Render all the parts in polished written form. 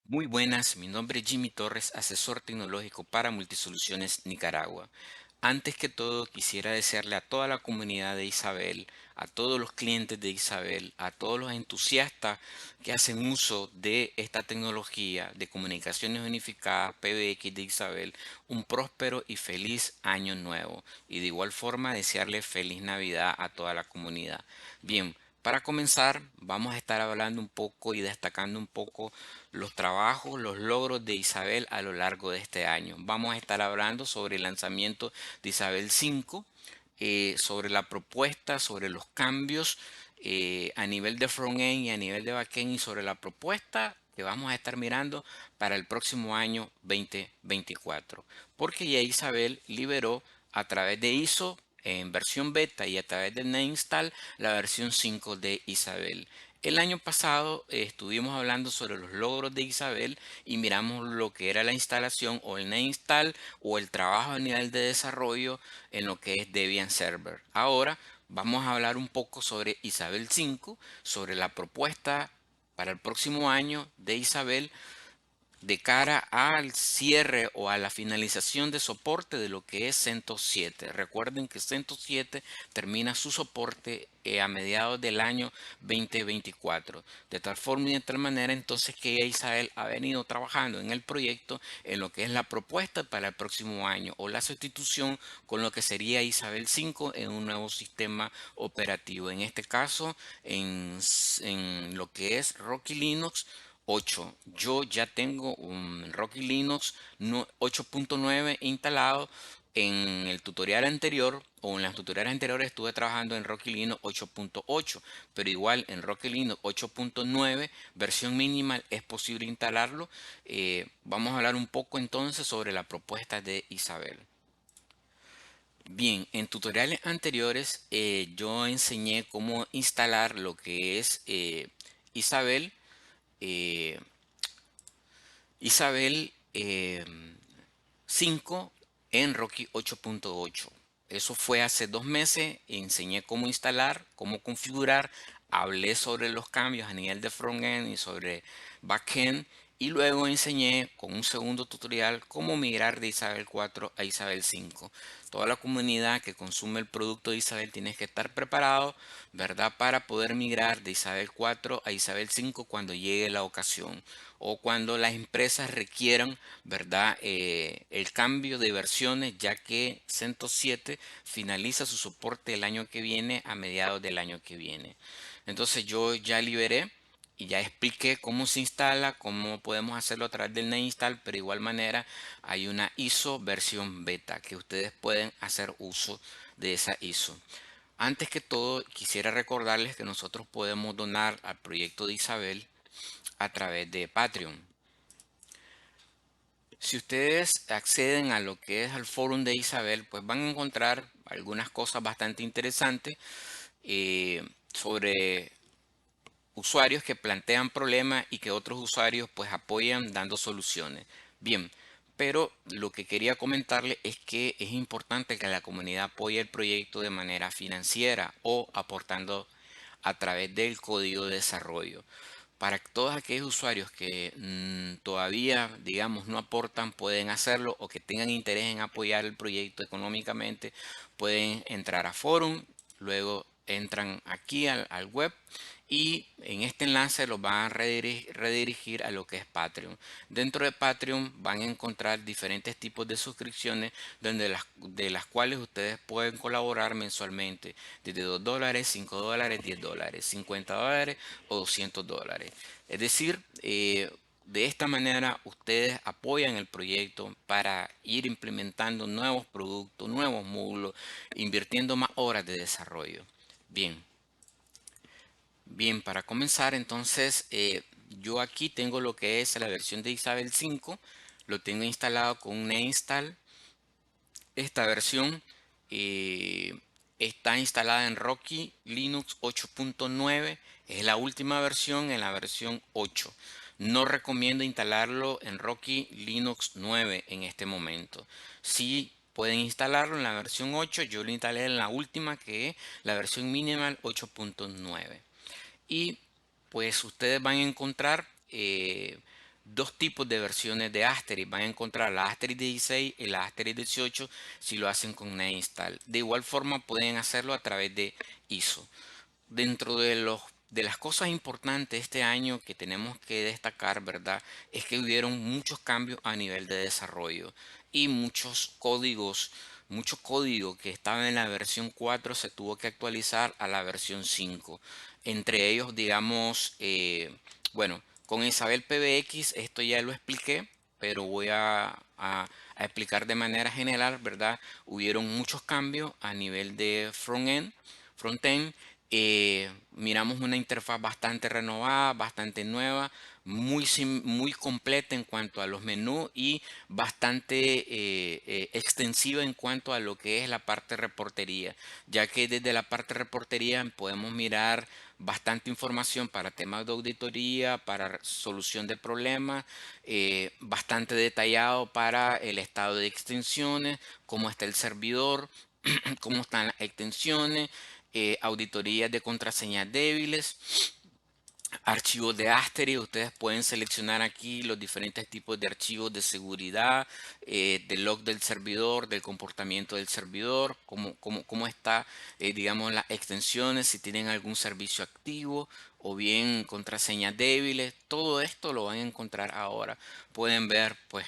Muy buenas, mi nombre es Jimmy Torres, asesor tecnológico para Multisoluciones Nicaragua. Antes que todo, quisiera desearle a toda la comunidad de Isabel, a todos los clientes de Isabel, a todos los entusiastas que hacen uso de esta tecnología de comunicaciones unificadas PBX de Isabel, un próspero y feliz año nuevo. Y de igual forma, desearle feliz Navidad a toda la comunidad. Bien. Para comenzar, vamos a estar hablando un poco y destacando un poco los trabajos, los logros de Isabel a lo largo de este año. Vamos a estar hablando sobre el lanzamiento de Isabel 5, sobre la propuesta, sobre los cambios a nivel de front-end y a nivel de back-end y sobre la propuesta que vamos a estar mirando para el próximo año 2024. Porque ya Isabel liberó a través de ISO en versión beta y a través del NetInstall la versión 5 de Isabel. El año pasado estuvimos hablando sobre los logros de Isabel y miramos lo que era la instalación o el NetInstall o el trabajo a nivel de desarrollo en lo que es Debian Server. Ahora vamos a hablar un poco sobre Isabel 5, sobre la propuesta para el próximo año de Isabel de cara al cierre o a la finalización de soporte de lo que es CentOS 7. Recuerden que CentOS 7 termina su soporte a mediados del año 2024. De tal forma y de tal manera entonces que Isabel ha venido trabajando en el proyecto en lo que es la propuesta para el próximo año o la sustitución con lo que sería Isabel 5 en un nuevo sistema operativo. En este caso en lo que es Rocky Linux 8. Yo ya tengo un Rocky Linux 8.9 instalado. En el tutorial anterior o en las tutoriales anteriores estuve trabajando en Rocky Linux 8.8, pero igual en Rocky Linux 8.9 versión minimal es posible instalarlo. Vamos a hablar un poco entonces sobre la propuesta de Isabel. Bien, en tutoriales anteriores yo enseñé cómo instalar lo que es Isabel. eh, Isabel 5 en Rocky 8.8. Eso fue hace 2 meses. Enseñé cómo instalar, cómo configurar. Hablé sobre los cambios a nivel de frontend y sobre backend. Y luego enseñé con un segundo tutorial cómo migrar de Isabel 4 a Isabel 5. Toda la comunidad que consume el producto de Isabel tiene que estar preparado, ¿verdad? Para poder migrar de Isabel 4 a Isabel 5 cuando llegue la ocasión o cuando las empresas requieran, ¿verdad? El cambio de versiones, ya que CentOS 7 finaliza su soporte el año que viene a mediados del año que viene. Entonces yo ya liberé y ya expliqué cómo se instala, cómo podemos hacerlo a través del NetInstall, pero de igual manera hay una ISO versión beta que ustedes pueden hacer uso de esa ISO. Antes que todo, quisiera recordarles que nosotros podemos donar al proyecto de Isabel a través de Patreon. Si ustedes acceden a lo que es al forum de Isabel, pues van a encontrar algunas cosas bastante interesantes sobre usuarios que plantean problemas y que otros usuarios pues apoyan dando soluciones. Bien, pero lo que quería comentarle es que es importante que la comunidad apoye el proyecto de manera financiera o aportando a través del código de desarrollo. Para todos aquellos usuarios que todavía, digamos, no aportan, pueden hacerlo o que tengan interés en apoyar el proyecto económicamente, pueden entrar a forum, luego entran aquí al web y en este enlace los van a redirigir a lo que es Patreon. Dentro de Patreon van a encontrar diferentes tipos de suscripciones de las cuales ustedes pueden colaborar mensualmente desde $2, $5, $10, $50 o $200. Es decir, de esta manera ustedes apoyan el proyecto para ir implementando nuevos productos, nuevos módulos, invirtiendo más horas de desarrollo. Bien. Bien, para comenzar, entonces, yo aquí tengo lo que es la versión de Isabel 5, lo tengo instalado con un install. Esta versión eh, está instalada en Rocky Linux 8.9, es la última versión en la versión 8. No recomiendo instalarlo en Rocky Linux 9 en este momento. Si pueden instalarlo en la versión 8, yo lo instalé en la última que es la versión minimal 8.9. Y pues ustedes van a encontrar dos tipos de versiones de Asterisk. Van a encontrar la Asterisk 16 y la Asterisk 18 si lo hacen con Neinstall. De igual forma pueden hacerlo a través de ISO. Dentro de las cosas importantes este año que tenemos que destacar, ¿verdad? Es que hubieron muchos cambios a nivel de desarrollo y mucho código que estaba en la versión 4 se tuvo que actualizar a la versión 5. Entre ellos, digamos, bueno, con Isabel PBX esto ya lo expliqué, pero voy a explicar de manera general, ¿verdad? Hubieron muchos cambios a nivel de frontend. Miramos una interfaz bastante renovada, bastante nueva, muy completa en cuanto a los menús y bastante extensiva en cuanto a lo que es la parte reportería, ya que desde la parte reportería podemos mirar bastante información para temas de auditoría, para solución de problemas, bastante detallado para el estado de extensiones, cómo está el servidor, cómo están las extensiones, auditorías de contraseñas débiles, archivos de Asterisk. Ustedes pueden seleccionar aquí los diferentes tipos de archivos de seguridad, del log del servidor, del comportamiento del servidor, cómo está, digamos, las extensiones, si tienen algún servicio activo o bien contraseñas débiles. Todo esto lo van a encontrar ahora. Pueden ver, pues,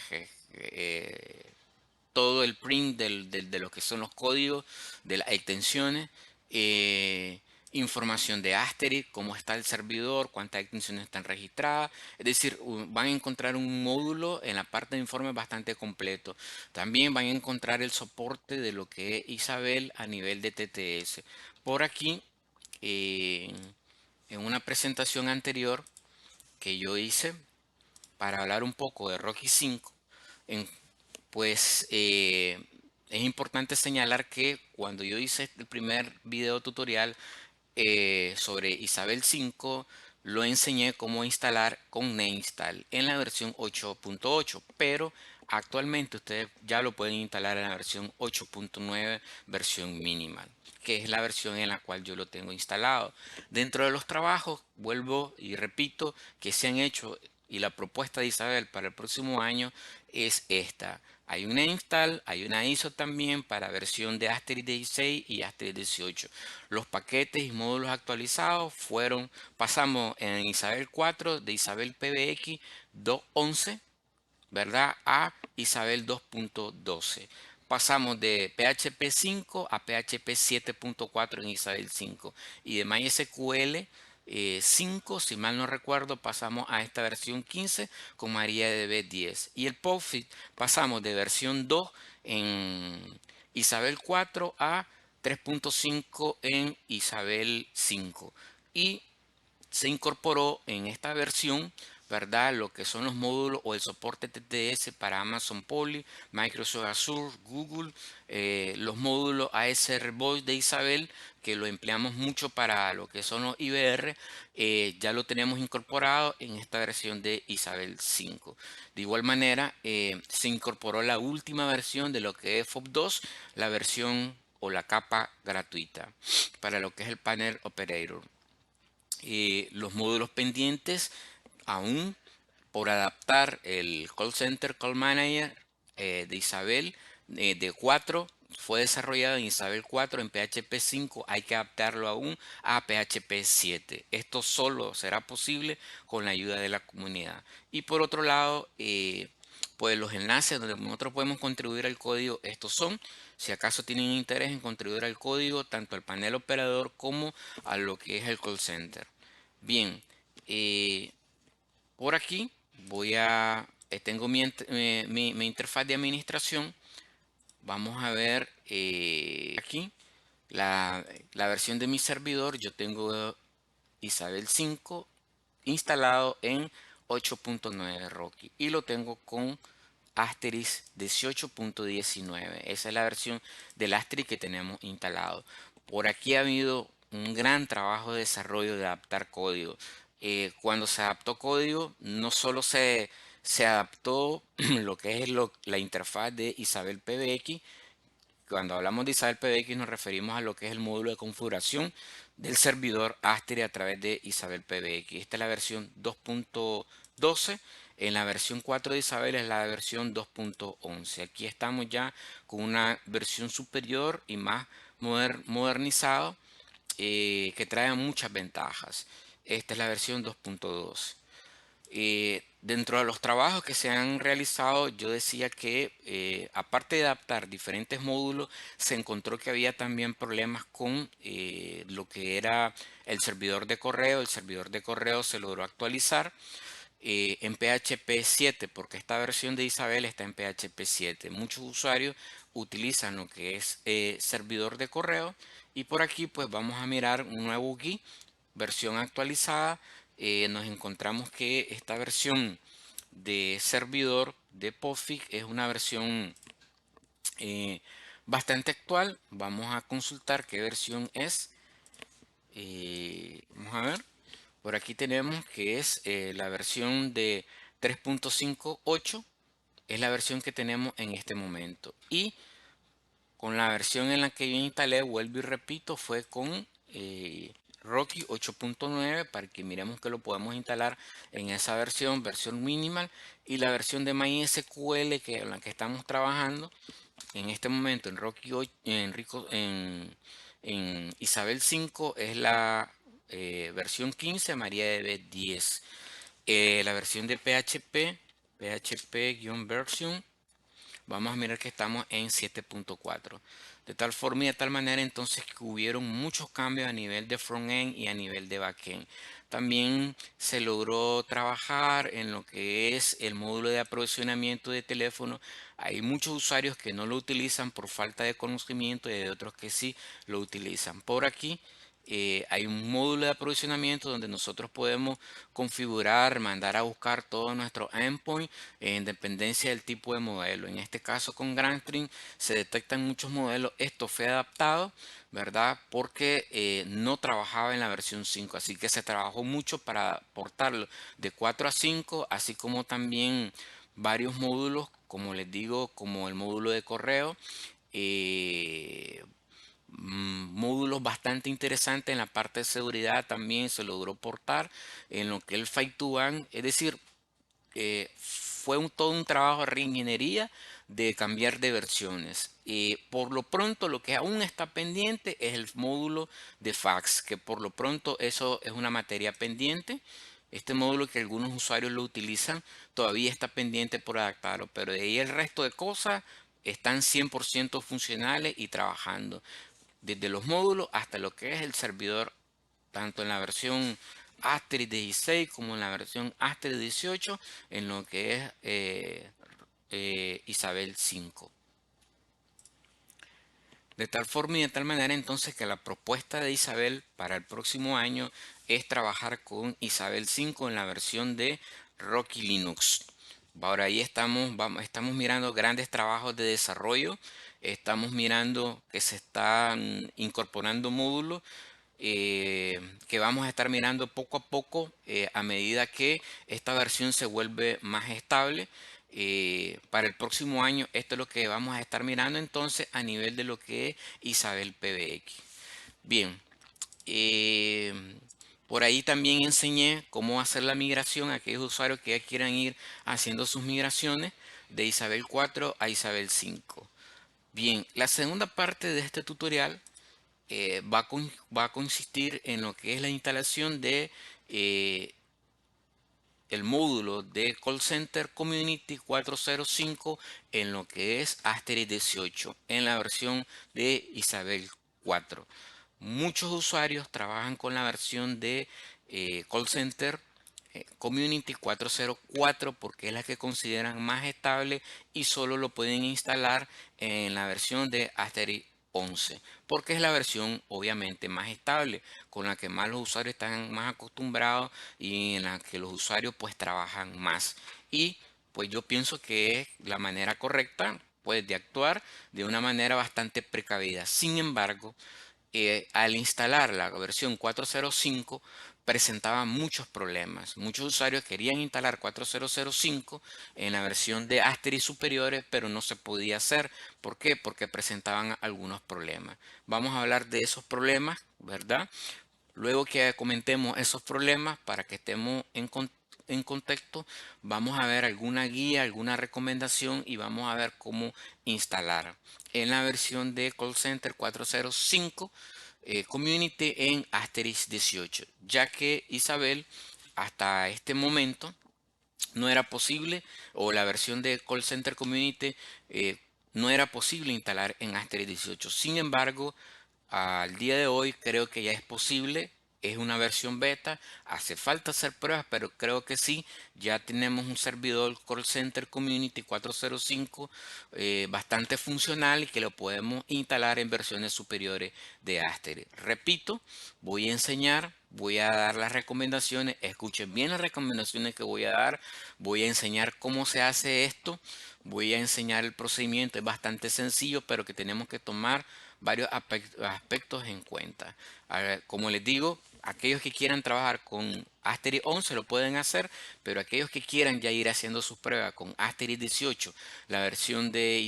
todo el print de lo que son los códigos de las extensiones, eh, información de Asterisk, cómo está el servidor, cuántas extensiones están registradas. Es decir, van a encontrar un módulo en la parte de informe bastante completo. También van a encontrar el soporte de lo que es Isabel a nivel de TTS. Por aquí, eh, en una presentación anterior que yo hice para hablar un poco de Rocky 5, en pues es importante señalar que cuando yo hice el primer video tutorial sobre Isabel 5, lo enseñé cómo instalar con Neinstall en la versión 8.8, pero actualmente ustedes ya lo pueden instalar en la versión 8.9, versión minimal, que es la versión en la cual yo lo tengo instalado. Dentro de los trabajos, vuelvo y repito, que se han hecho y la propuesta de Isabel para el próximo año es esta. Hay una install, hay una ISO también para versión de Asterisk 16 y Asterisk 18. Los paquetes y módulos actualizados pasamos en Isabel 4 de Isabel PBX 2.11, ¿verdad? A Isabel 2.12. Pasamos de PHP 5 a PHP 7.4 en Isabel 5 y de MySQL 5, si mal no recuerdo, pasamos a esta versión 15 con MariaDB 10. Y el PostFit pasamos de versión 2 en Isabel 4 a 3.5 en Isabel 5. Y se incorporó en esta versión, ¿verdad? Lo que son los módulos o el soporte TTS para Amazon Poly, Microsoft Azure, Google, los módulos ASR Voice de Isabel, que lo empleamos mucho para lo que son los IBR, ya lo tenemos incorporado en esta versión de Isabel 5. De igual manera, se incorporó la última versión de lo que es FOB2, la versión o la capa gratuita para lo que es el Panel Operator. Los módulos pendientes aún por adaptar el Call Center Call Manager de Isabel de 4 fue desarrollado en Isabel 4 en PHP 5, hay que adaptarlo aún a PHP 7. Esto solo será posible con la ayuda de la comunidad. Y por otro lado, pues los enlaces donde nosotros podemos contribuir al código, estos son. Si acaso tienen interés en contribuir al código, tanto al panel operador como a lo que es el call center. Bien, eh, por aquí tengo mi interfaz de administración. Vamos a ver aquí la versión de mi servidor. Yo tengo Isabel 5 instalado en 8.9 Rocky y lo tengo con Asterisk 18.19. Esa es la versión del Asterisk que tenemos instalado. Por aquí ha habido un gran trabajo de desarrollo de adaptar código. Cuando se adaptó código, no solo se adaptó lo que es la interfaz de Isabel PBX. Cuando hablamos de Isabel PBX nos referimos a lo que es el módulo de configuración del servidor Asterisk a través de Isabel PBX. Esta es la versión 2.12. En la versión 4 de Isabel es la versión 2.11. Aquí estamos ya con una versión superior y más modernizado, que trae muchas ventajas. Esta es la versión 2.2. Dentro de los trabajos que se han realizado, yo decía que aparte de adaptar diferentes módulos, se encontró que había también problemas con lo que era el servidor de correo. El servidor de correo se logró actualizar en PHP 7, porque esta versión de Isabel está en PHP 7. Muchos usuarios utilizan lo que es servidor de correo, y por aquí pues vamos a mirar un nuevo GUI, versión actualizada. Nos encontramos que esta versión de servidor de POSIX es una versión bastante actual. Vamos a consultar qué versión es. Vamos a ver. Por aquí tenemos que es la versión de 3.58. Es la versión que tenemos en este momento. Y con la versión en la que yo instalé, vuelvo y repito, fue con Rocky 8.9, para que miremos que lo podemos instalar en esa versión minimal. Y la versión de MySQL que en la que estamos trabajando en este momento en Rocky 8, en Isabel 5, es la versión 15, MariaDB 10. La versión de PHP-version, vamos a mirar que estamos en 7.4. De tal forma y de tal manera entonces que hubieron muchos cambios a nivel de front-end y a nivel de back-end. También se logró trabajar en lo que es el módulo de aprovisionamiento de teléfono. Hay muchos usuarios que no lo utilizan por falta de conocimiento y hay otros que sí lo utilizan. Por aquí hay un módulo de aprovisionamiento donde nosotros podemos configurar, mandar a buscar todo nuestro endpoint en dependencia del tipo de modelo. En este caso con GrandStream se detectan muchos modelos. Esto fue adaptado, ¿verdad? Porque no trabajaba en la versión 5, así que se trabajó mucho para portarlo de 4 a 5, así como también varios módulos, como les digo, como el módulo de correo. eh, Módulos bastante interesantes en la parte de seguridad también se logró portar en lo que es el Fight to Ban. Es decir, fue todo un trabajo de reingeniería, de cambiar de versiones. Por lo pronto, lo que aún está pendiente es el módulo de fax, que por lo pronto eso es una materia pendiente. Este módulo que algunos usuarios lo utilizan todavía está pendiente por adaptarlo, pero de ahí el resto de cosas están 100% funcionales y trabajando, desde los módulos hasta lo que es el servidor, tanto en la versión Asterix 16 como en la versión Asterix 18, en lo que es Isabel 5. De tal forma y de tal manera entonces que la propuesta de Isabel para el próximo año es trabajar con Isabel 5 en la versión de Rocky Linux. Ahora ahí estamos mirando grandes trabajos de desarrollo, estamos mirando que se están incorporando módulos que vamos a estar mirando poco a poco a medida que esta versión se vuelve más estable. Para el próximo año esto es lo que vamos a estar mirando entonces a nivel de lo que es Isabel PBX. Bien, eh, por ahí también enseñé cómo hacer la migración a aquellos usuarios que ya quieran ir haciendo sus migraciones de Isabel 4 a Isabel 5. Bien, la segunda parte de este tutorial va a consistir en lo que es la instalación de eh, el módulo de Call Center Community 405 en lo que es Asterix 18 en la versión de Isabel 4. Muchos usuarios trabajan con la versión de Call Center Community 404 porque es la que consideran más estable y solo lo pueden instalar en la versión de Asterix 11 porque es la versión obviamente más estable, con la que más los usuarios están más acostumbrados y en la que los usuarios pues trabajan más. Y pues yo pienso que es la manera correcta pues de actuar de una manera bastante precavida. Sin embargo, al instalar la versión 405 presentaba muchos problemas. Muchos usuarios querían instalar 4005 en la versión de Asterix superiores, pero no se podía hacer. ¿Por qué? Porque presentaban algunos problemas. Vamos a hablar de esos problemas, ¿verdad? Luego que comentemos esos problemas para que estemos en contexto, vamos a ver alguna guía, alguna recomendación y vamos a ver cómo instalar en la versión de Call Center 405 Community en Asterisk 18, ya que Isabel hasta este momento no era posible, o la versión de Call Center Community no era posible instalar en Asterisk 18. Sin embargo, al día de hoy creo que ya es posible. Es una versión beta, hace falta hacer pruebas, pero creo que sí, ya tenemos un servidor Call Center Community 405 bastante funcional y que lo podemos instalar en versiones superiores de Asterisk. Repito, voy a enseñar, voy a dar las recomendaciones, escuchen bien las recomendaciones que voy a dar, voy a enseñar cómo se hace esto, voy a enseñar el procedimiento, es bastante sencillo, pero que tenemos que tomar varios aspectos en cuenta. Como les digo, aquellos que quieran trabajar con Asterisk 11 lo pueden hacer, pero aquellos que quieran ya ir haciendo sus pruebas con Asterisk 18, la versión de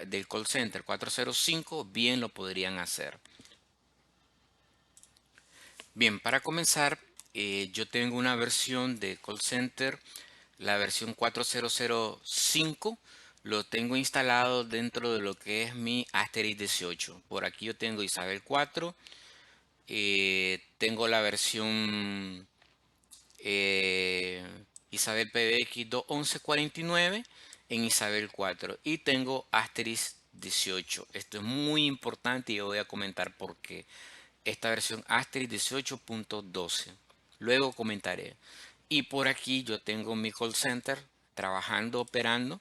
del Call Center 405, bien lo podrían hacer. Bien, para comenzar, yo tengo una versión de Call Center, la versión 4005. Lo tengo instalado dentro de lo que es mi Asterisk 18. Por aquí yo tengo Isabel 4. Tengo la versión Isabel PBX 2.11.49 en Isabel 4. Y tengo Asterisk 18. Esto es muy importante y yo voy a comentar por qué. Esta versión Asterisk 18.12. Luego comentaré. Y por aquí yo tengo mi call center trabajando, operando.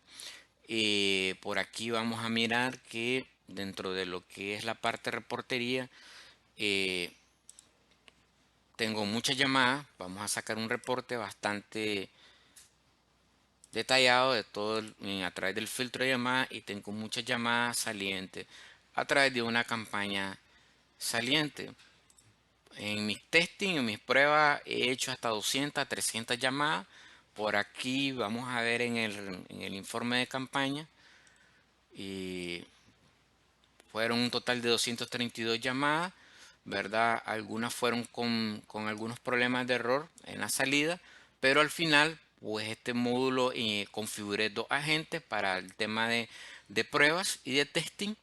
Por aquí vamos a mirar que dentro de lo que es la parte de reportería, eh, tengo muchas llamadas. Vamos a sacar un reporte bastante detallado de todo a través del filtro de llamadas, y tengo muchas llamadas salientes a través de una campaña saliente. En mis testing, en mis pruebas, he hecho hasta 200, 300 llamadas. Por aquí vamos a ver en el informe de campaña. Y fueron un total de 232 llamadas, ¿verdad? Algunas fueron con algunos problemas de error en la salida, pero al final, pues este módulo configuré dos agentes para el tema de pruebas y de testing,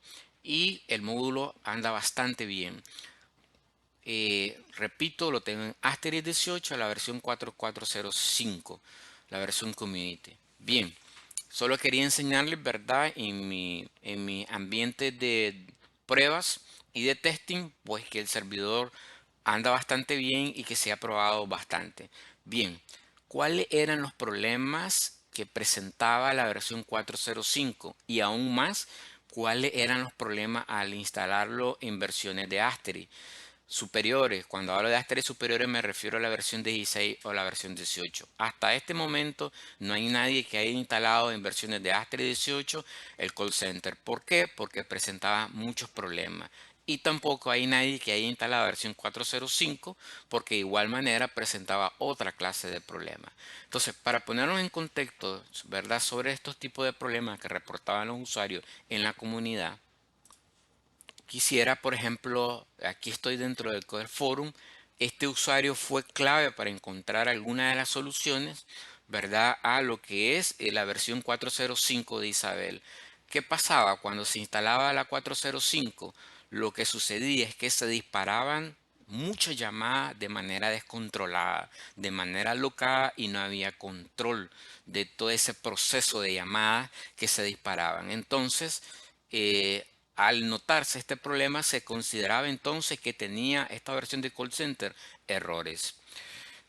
y el módulo anda bastante bien. Repito, lo tengo en Asterisk 18, la versión 4405, la versión Community. Bien, solo quería enseñarles, ¿verdad? En mi ambiente de pruebas y de testing, pues que el servidor anda bastante bien y que se ha probado bastante. Bien, ¿cuáles eran los problemas que presentaba la versión 405? Y aún más, ¿cuáles eran los problemas al instalarlo en versiones de Asterisk superiores? Cuando hablo de Asterisk superiores me refiero a la versión 16 o la versión 18. Hasta este momento no hay nadie que haya instalado en versiones de Asterisk 18 el call center. ¿Por qué? Porque presentaba muchos problemas. Y tampoco hay nadie que haya instalado la versión 405 porque de igual manera presentaba otra clase de problemas. Entonces, para ponernos en contexto, ¿verdad? Sobre estos tipos de problemas que reportaban los usuarios en la comunidad, quisiera, por ejemplo, aquí estoy dentro del Coder Forum. Este usuario fue clave para encontrar alguna de las soluciones, ¿verdad? A lo que es la versión 405 de Isabel. ¿Qué pasaba cuando se instalaba la 405? Lo que sucedía es que se disparaban muchas llamadas de manera descontrolada, de manera local, y no había control de todo ese proceso de llamadas que se disparaban. Entonces, al notarse este problema, se consideraba entonces que tenía esta versión de call center errores.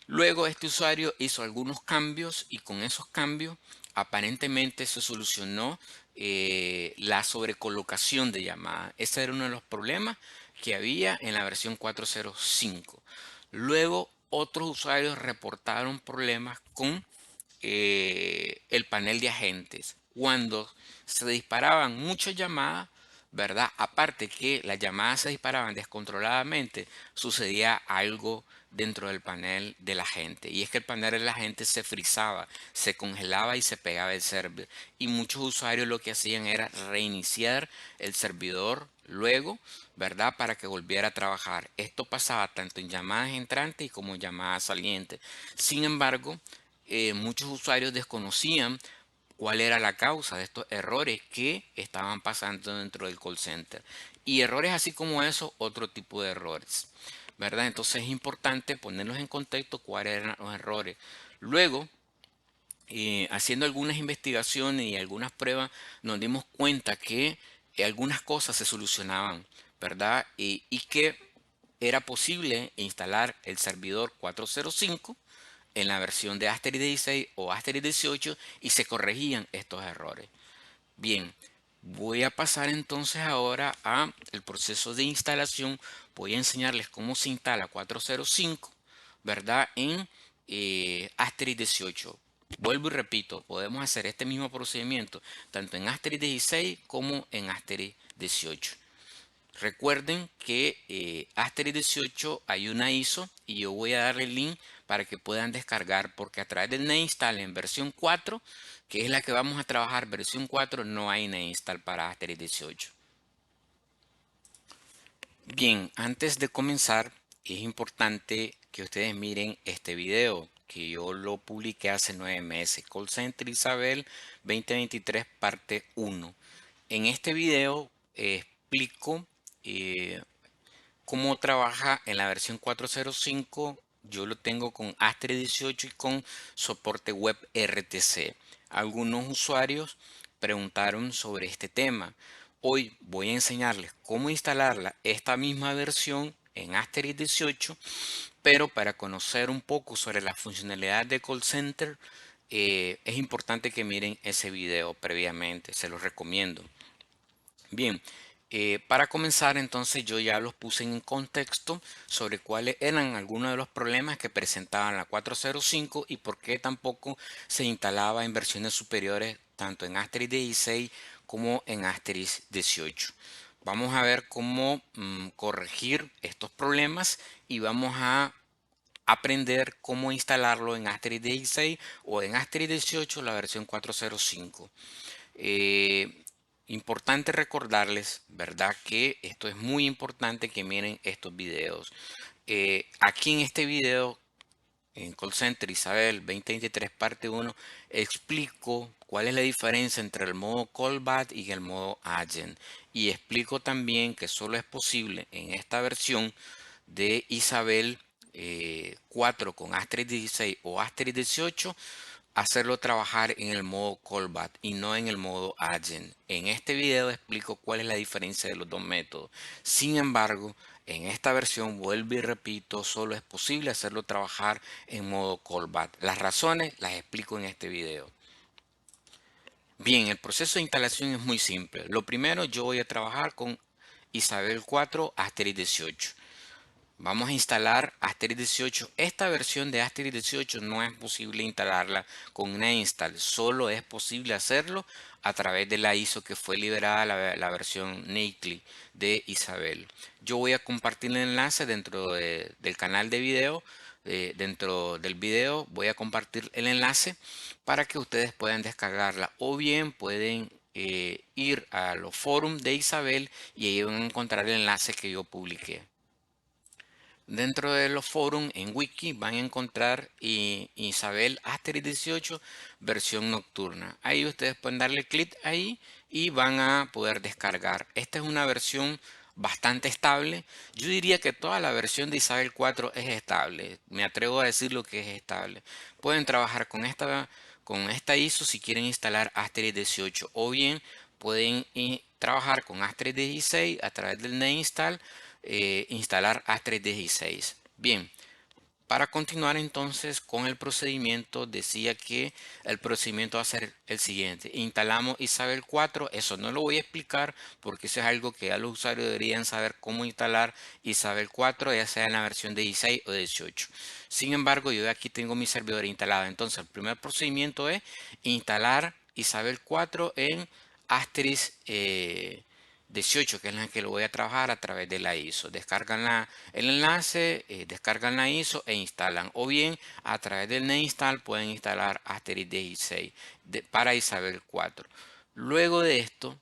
Luego este usuario hizo algunos cambios y con esos cambios aparentemente se solucionó la sobrecolocación de llamadas. Ese era uno de los problemas que había en la versión 405. Luego otros usuarios reportaron problemas con el panel de agentes. Cuando se disparaban muchas llamadas, ¿verdad? Aparte que las llamadas se disparaban descontroladamente, sucedía algo dentro del panel de la gente. Y es que el panel de la gente se frizaba, se congelaba y se pegaba el server. Y muchos usuarios lo que hacían era reiniciar el servidor luego, ¿verdad? Para que volviera a trabajar. Esto pasaba tanto en llamadas entrantes como llamadas salientes. Sin embargo, muchos usuarios desconocían cuál era la causa de estos errores que estaban pasando dentro del call center. Y errores así como eso, otro tipo de errores, ¿verdad? Entonces es importante ponerlos en contexto cuáles eran los errores. Luego, haciendo algunas investigaciones y algunas pruebas, nos dimos cuenta que algunas cosas se solucionaban, ¿verdad? Y que era posible instalar el servidor 405 en la versión de Asterisk 16 o Asterisk 18 y se corregían estos errores. Bien, voy a pasar entonces ahora a el proceso de instalación. Voy a enseñarles cómo se instala 405, ¿verdad? En Asterisk 18. Vuelvo y repito, podemos hacer este mismo procedimiento tanto en Asterisk 16 como en Asterisk 18. Recuerden que Asterisk 18 hay una ISO y yo voy a darle el link para que puedan descargar, porque a través del NetInstall en versión 4, que es la que vamos a trabajar, versión 4, no hay NetInstall para Asterisk 18. Bien, antes de comenzar, es importante que ustedes miren este video que yo lo publiqué hace 9 meses, Call Center Isabel 2023 parte 1. En este video explico eh, cómo trabaja en la versión 405. Yo lo tengo con Asterisk 18 y con soporte web RTC. Algunos usuarios preguntaron sobre este tema. Hoy voy a enseñarles cómo instalarla, esta misma versión en Asterisk 18, pero para conocer un poco sobre la funcionalidad de Call Center, es importante que miren ese video previamente, se los recomiendo. Bien, para comenzar entonces yo ya los puse en contexto sobre cuáles eran algunos de los problemas que presentaban la 405 y por qué tampoco se instalaba en versiones superiores tanto en Asterisk 16 como en Asterisk 18. Vamos a ver cómo corregir estos problemas y vamos a aprender cómo instalarlo en Asterisk 16 o en Asterisk 18 la versión 405. Importante recordarles, ¿verdad? Que esto es muy importante que miren estos videos. Aquí en este video, en Call Center Isabel 2023 parte 1, explico cuál es la diferencia entre el modo Callback y el modo Agent. Y explico también que solo es posible en esta versión de Isabel 4 con Asterisk 16 o Asterisk 18 hacerlo trabajar en el modo callback y no en el modo agent. En este video explico cuál es la diferencia de los dos métodos. Sin embargo, en esta versión, vuelvo y repito, solo es posible hacerlo trabajar en modo callback. Las razones las explico en este video. Bien, el proceso de instalación es muy simple. Lo primero, yo voy a trabajar con Isabel 4 Asterisk 18. Vamos a instalar Asterisk 18. Esta versión de Asterisk 18 no es posible instalarla con NetInstall. Solo es posible hacerlo a través de la ISO que fue liberada la versión Nightly de Isabel. Yo voy a compartir el enlace dentro del canal de video. Dentro del video voy a compartir el enlace para que ustedes puedan descargarla o bien pueden ir a los foros de Isabel y ahí van a encontrar el enlace que yo publiqué. Dentro de los foros en Wiki van a encontrar Isabel Asterisk 18 versión nocturna. Ahí ustedes pueden darle clic ahí y van a poder descargar. Esta es una versión bastante estable. Yo diría que toda la versión de Isabel 4 es estable. Me atrevo a decir lo que es estable. Pueden trabajar con esta ISO si quieren instalar Asterisk 18 o bien pueden trabajar con Asterisk 16 a través del NetInstall, instalar Asterisk 16. Bien, para continuar entonces con el procedimiento, decía que el procedimiento va a ser el siguiente. Instalamos Isabel 4, eso no lo voy a explicar porque eso es algo que ya los usuarios deberían saber cómo instalar Isabel 4, ya sea en la versión de 16 o 18. Sin embargo, yo aquí tengo mi servidor instalado. Entonces, el primer procedimiento es instalar Isabel 4 en Asterisk 18, que es la que lo voy a trabajar a través de la ISO. Descargan el enlace, descargan la ISO e instalan. O bien a través del NetInstall pueden instalar Asterisk 16 para Isabel 4. Luego de esto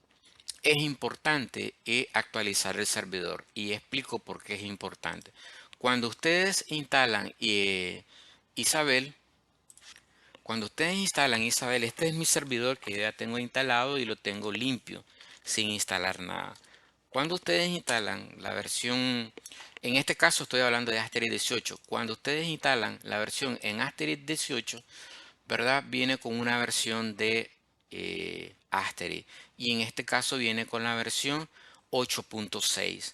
es importante actualizar el servidor y explico por qué es importante. Cuando ustedes instalan Isabel, Cuando ustedes instalan Isabel, este es mi servidor que yo ya tengo instalado y lo tengo limpio, sin instalar nada. Cuando ustedes instalan la versión, en este caso estoy hablando de Asterisk 18, cuando ustedes instalan la versión en Asterisk 18, ¿verdad? Viene con una versión de Asterisk y en este caso viene con la versión 8.6.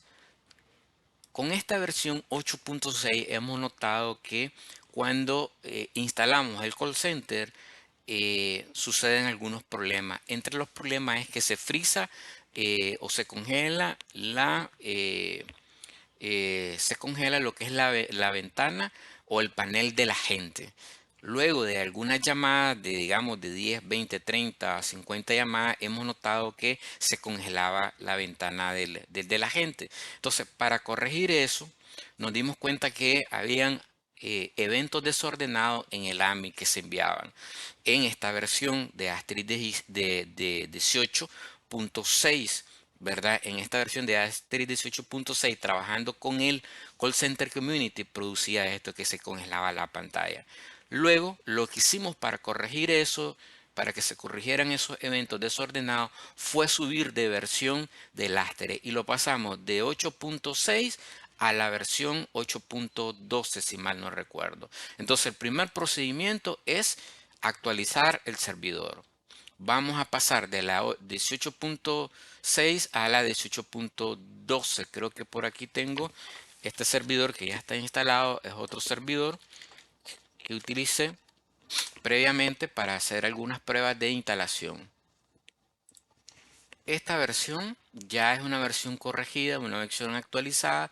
Con esta versión 8.6 hemos notado que cuando instalamos el call center suceden algunos problemas. Entre los problemas es que se frisa o se congela lo que es la ventana o el panel de la gente. Luego de algunas llamadas de, digamos, de 10, 20, 30, 50 llamadas, hemos notado que se congelaba la ventana de la gente. Entonces, para corregir eso, nos dimos cuenta que habían eventos desordenados en el AMI que se enviaban. En esta versión de Asterisk de 18.6, ¿verdad? En esta versión de Asterisk 18.6, trabajando con el Call Center Community, producía esto que se congelaba la pantalla. Luego, lo que hicimos para corregir eso, para que se corrigieran esos eventos desordenados, fue subir de versión del Asterisk y lo pasamos de 8.6 a la versión 8.12, si mal no recuerdo. Entonces, el primer procedimiento es actualizar el servidor. Vamos a pasar de la 18.6 a la 18.12. Creo que por aquí tengo este servidor que ya está instalado. Es otro servidor que utilicé previamente para hacer algunas pruebas de instalación. Esta versión ya es una versión corregida, una versión actualizada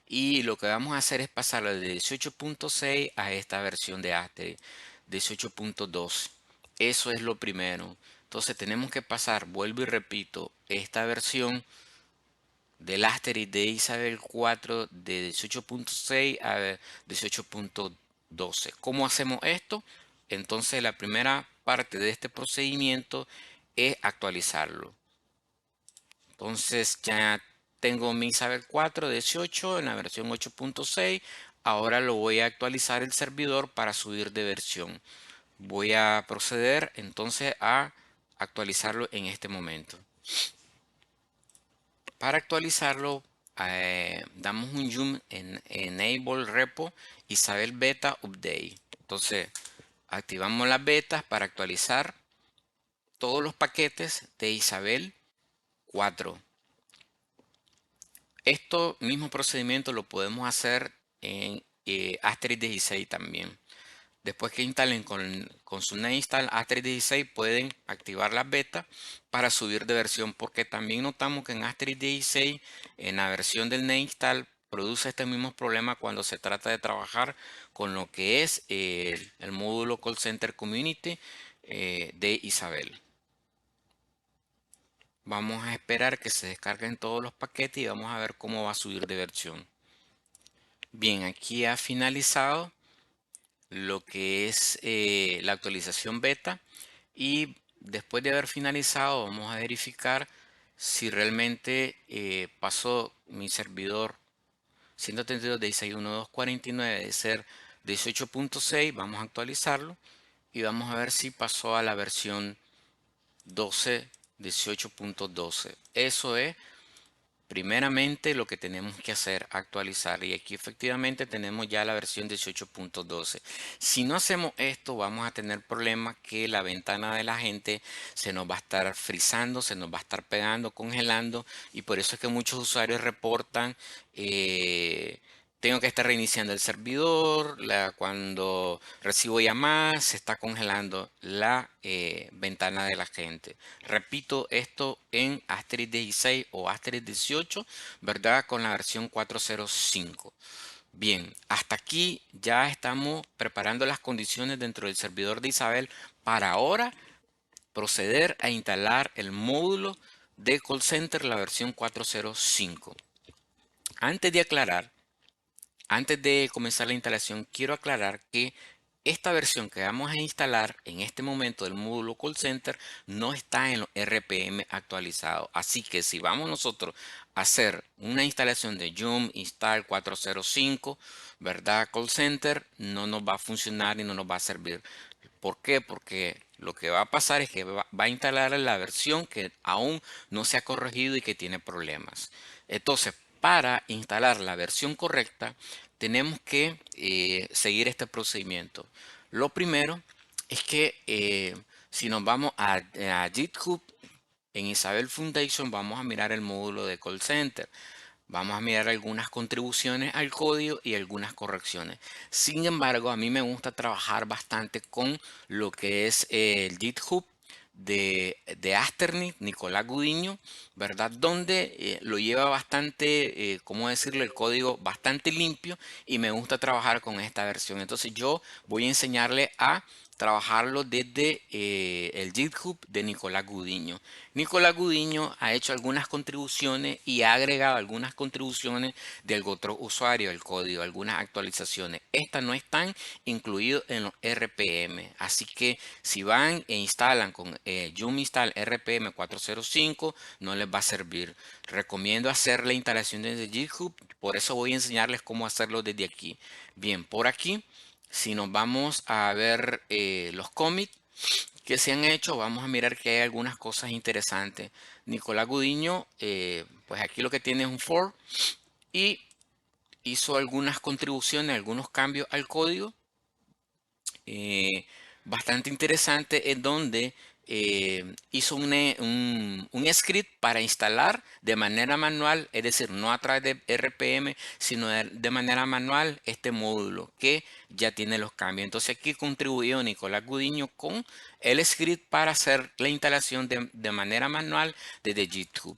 y lo que vamos a hacer es pasarlo de 18.6 a esta versión de Asterisk 18.2. Eso es lo primero. Entonces tenemos que pasar, vuelvo y repito, esta versión del Asterisk de Isabel 4 de 18.6 a 18.12. ¿Cómo hacemos esto? Entonces la primera parte de este procedimiento es actualizarlo. Entonces ya tengo mi Isabel 4 18 en la versión 8.6. Ahora lo voy a actualizar el servidor para subir de versión. Voy a proceder entonces a actualizarlo en este momento. Para actualizarlo, damos un zoom en Enable Repo Isabel Beta Update. Entonces, activamos las betas para actualizar todos los paquetes de Isabel 4. Esto mismo procedimiento lo podemos hacer en Asterisk 16 también. Después que instalen con su Neinstall Asterisk 16 pueden activar las betas para subir de versión, porque también notamos que en Asterisk 16 en la versión del Neinstall produce este mismo problema cuando se trata de trabajar con lo que es el módulo Call Center Community de Isabel. Vamos a esperar que se descarguen todos los paquetes y vamos a ver cómo va a subir de versión. Bien, aquí ha finalizado lo que es la actualización beta y después de haber finalizado vamos a verificar si realmente pasó mi servidor 132.16.1.2.49 de ser 18.6. Vamos a actualizarlo y vamos a ver si pasó a la versión 12 18.12. Eso es primeramente lo que tenemos que hacer, actualizar. Y aquí efectivamente tenemos ya la versión 18.12. Si no hacemos esto, vamos a tener problemas que la ventana de la gente se nos va a estar frizando, se nos va a estar pegando, congelando. Y por eso es que muchos usuarios reportan tengo que estar reiniciando el servidor, cuando recibo llamadas se está congelando la ventana de la gente. Repito esto en Asterisk 16 o Asterisk 18, ¿verdad? Con la versión 4.05. Bien, hasta aquí ya estamos preparando las condiciones dentro del servidor de Isabel para ahora proceder a instalar el módulo de Call Center, la versión 4.05. Antes de aclarar, antes de comenzar la instalación, quiero aclarar que esta versión que vamos a instalar en este momento del módulo Call Center no está en los RPM actualizados. Así que si vamos nosotros a hacer una instalación de Joom Install 405, ¿verdad? Call Center no nos va a funcionar y no nos va a servir. ¿Por qué? Porque lo que va a pasar es que va a instalar la versión que aún no se ha corregido y que tiene problemas. Entonces, para instalar la versión correcta, tenemos que seguir este procedimiento. Lo primero es que si nos vamos a GitHub, en Isabel Foundation vamos a mirar el módulo de Call Center. Vamos a mirar algunas contribuciones al código y algunas correcciones. Sin embargo, a mí me gusta trabajar bastante con lo que es el GitHub de Asternik, Nicolás Gudiño, ¿verdad? Donde lo lleva bastante, ¿cómo decirlo? El código bastante limpio y me gusta trabajar con esta versión. Entonces yo voy a enseñarle a trabajarlo desde el GitHub de Nicolás Gudiño. Nicolás Gudiño ha hecho algunas contribuciones y ha agregado algunas contribuciones de otros usuarios del código, algunas actualizaciones. Estas no están incluidas en los RPM. Así que si van e instalan con Yum Install RPM 405, no les va a servir. Recomiendo hacer la instalación desde GitHub. Por eso voy a enseñarles cómo hacerlo desde aquí. Bien, por aquí, si nos vamos a ver los commits que se han hecho, vamos a mirar que hay algunas cosas interesantes. Nicolás Gudiño, pues aquí lo que tiene es un for y hizo algunas contribuciones, algunos cambios al código bastante interesante en donde hizo un script para instalar de manera manual, es decir, no a través de RPM, sino de manera manual este módulo que ya tiene los cambios. Entonces aquí contribuyó Nicolás Gudiño con el script para hacer la instalación de manera manual desde GitHub.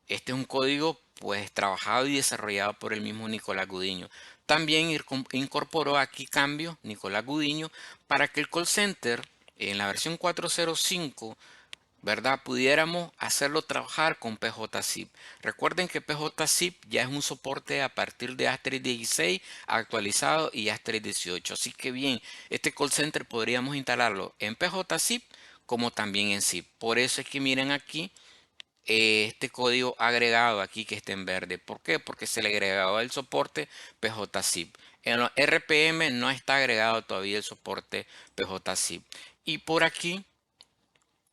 Este es un código pues trabajado y desarrollado por el mismo Nicolás Gudiño. También incorporó aquí cambios Nicolás Gudiño para que el call center en la versión 405, ¿verdad? Pudiéramos hacerlo trabajar con PJZip. Recuerden que PJZip ya es un soporte a partir de Asterisk 16 actualizado y Asterisk 18. Así que bien, este call center podríamos instalarlo en PJZip como también en zip. Por eso es que miren aquí este código agregado aquí que está en verde. ¿Por qué? Porque se le agregado el soporte PJZip. En los RPM no está agregado todavía el soporte PJZip. Y por aquí,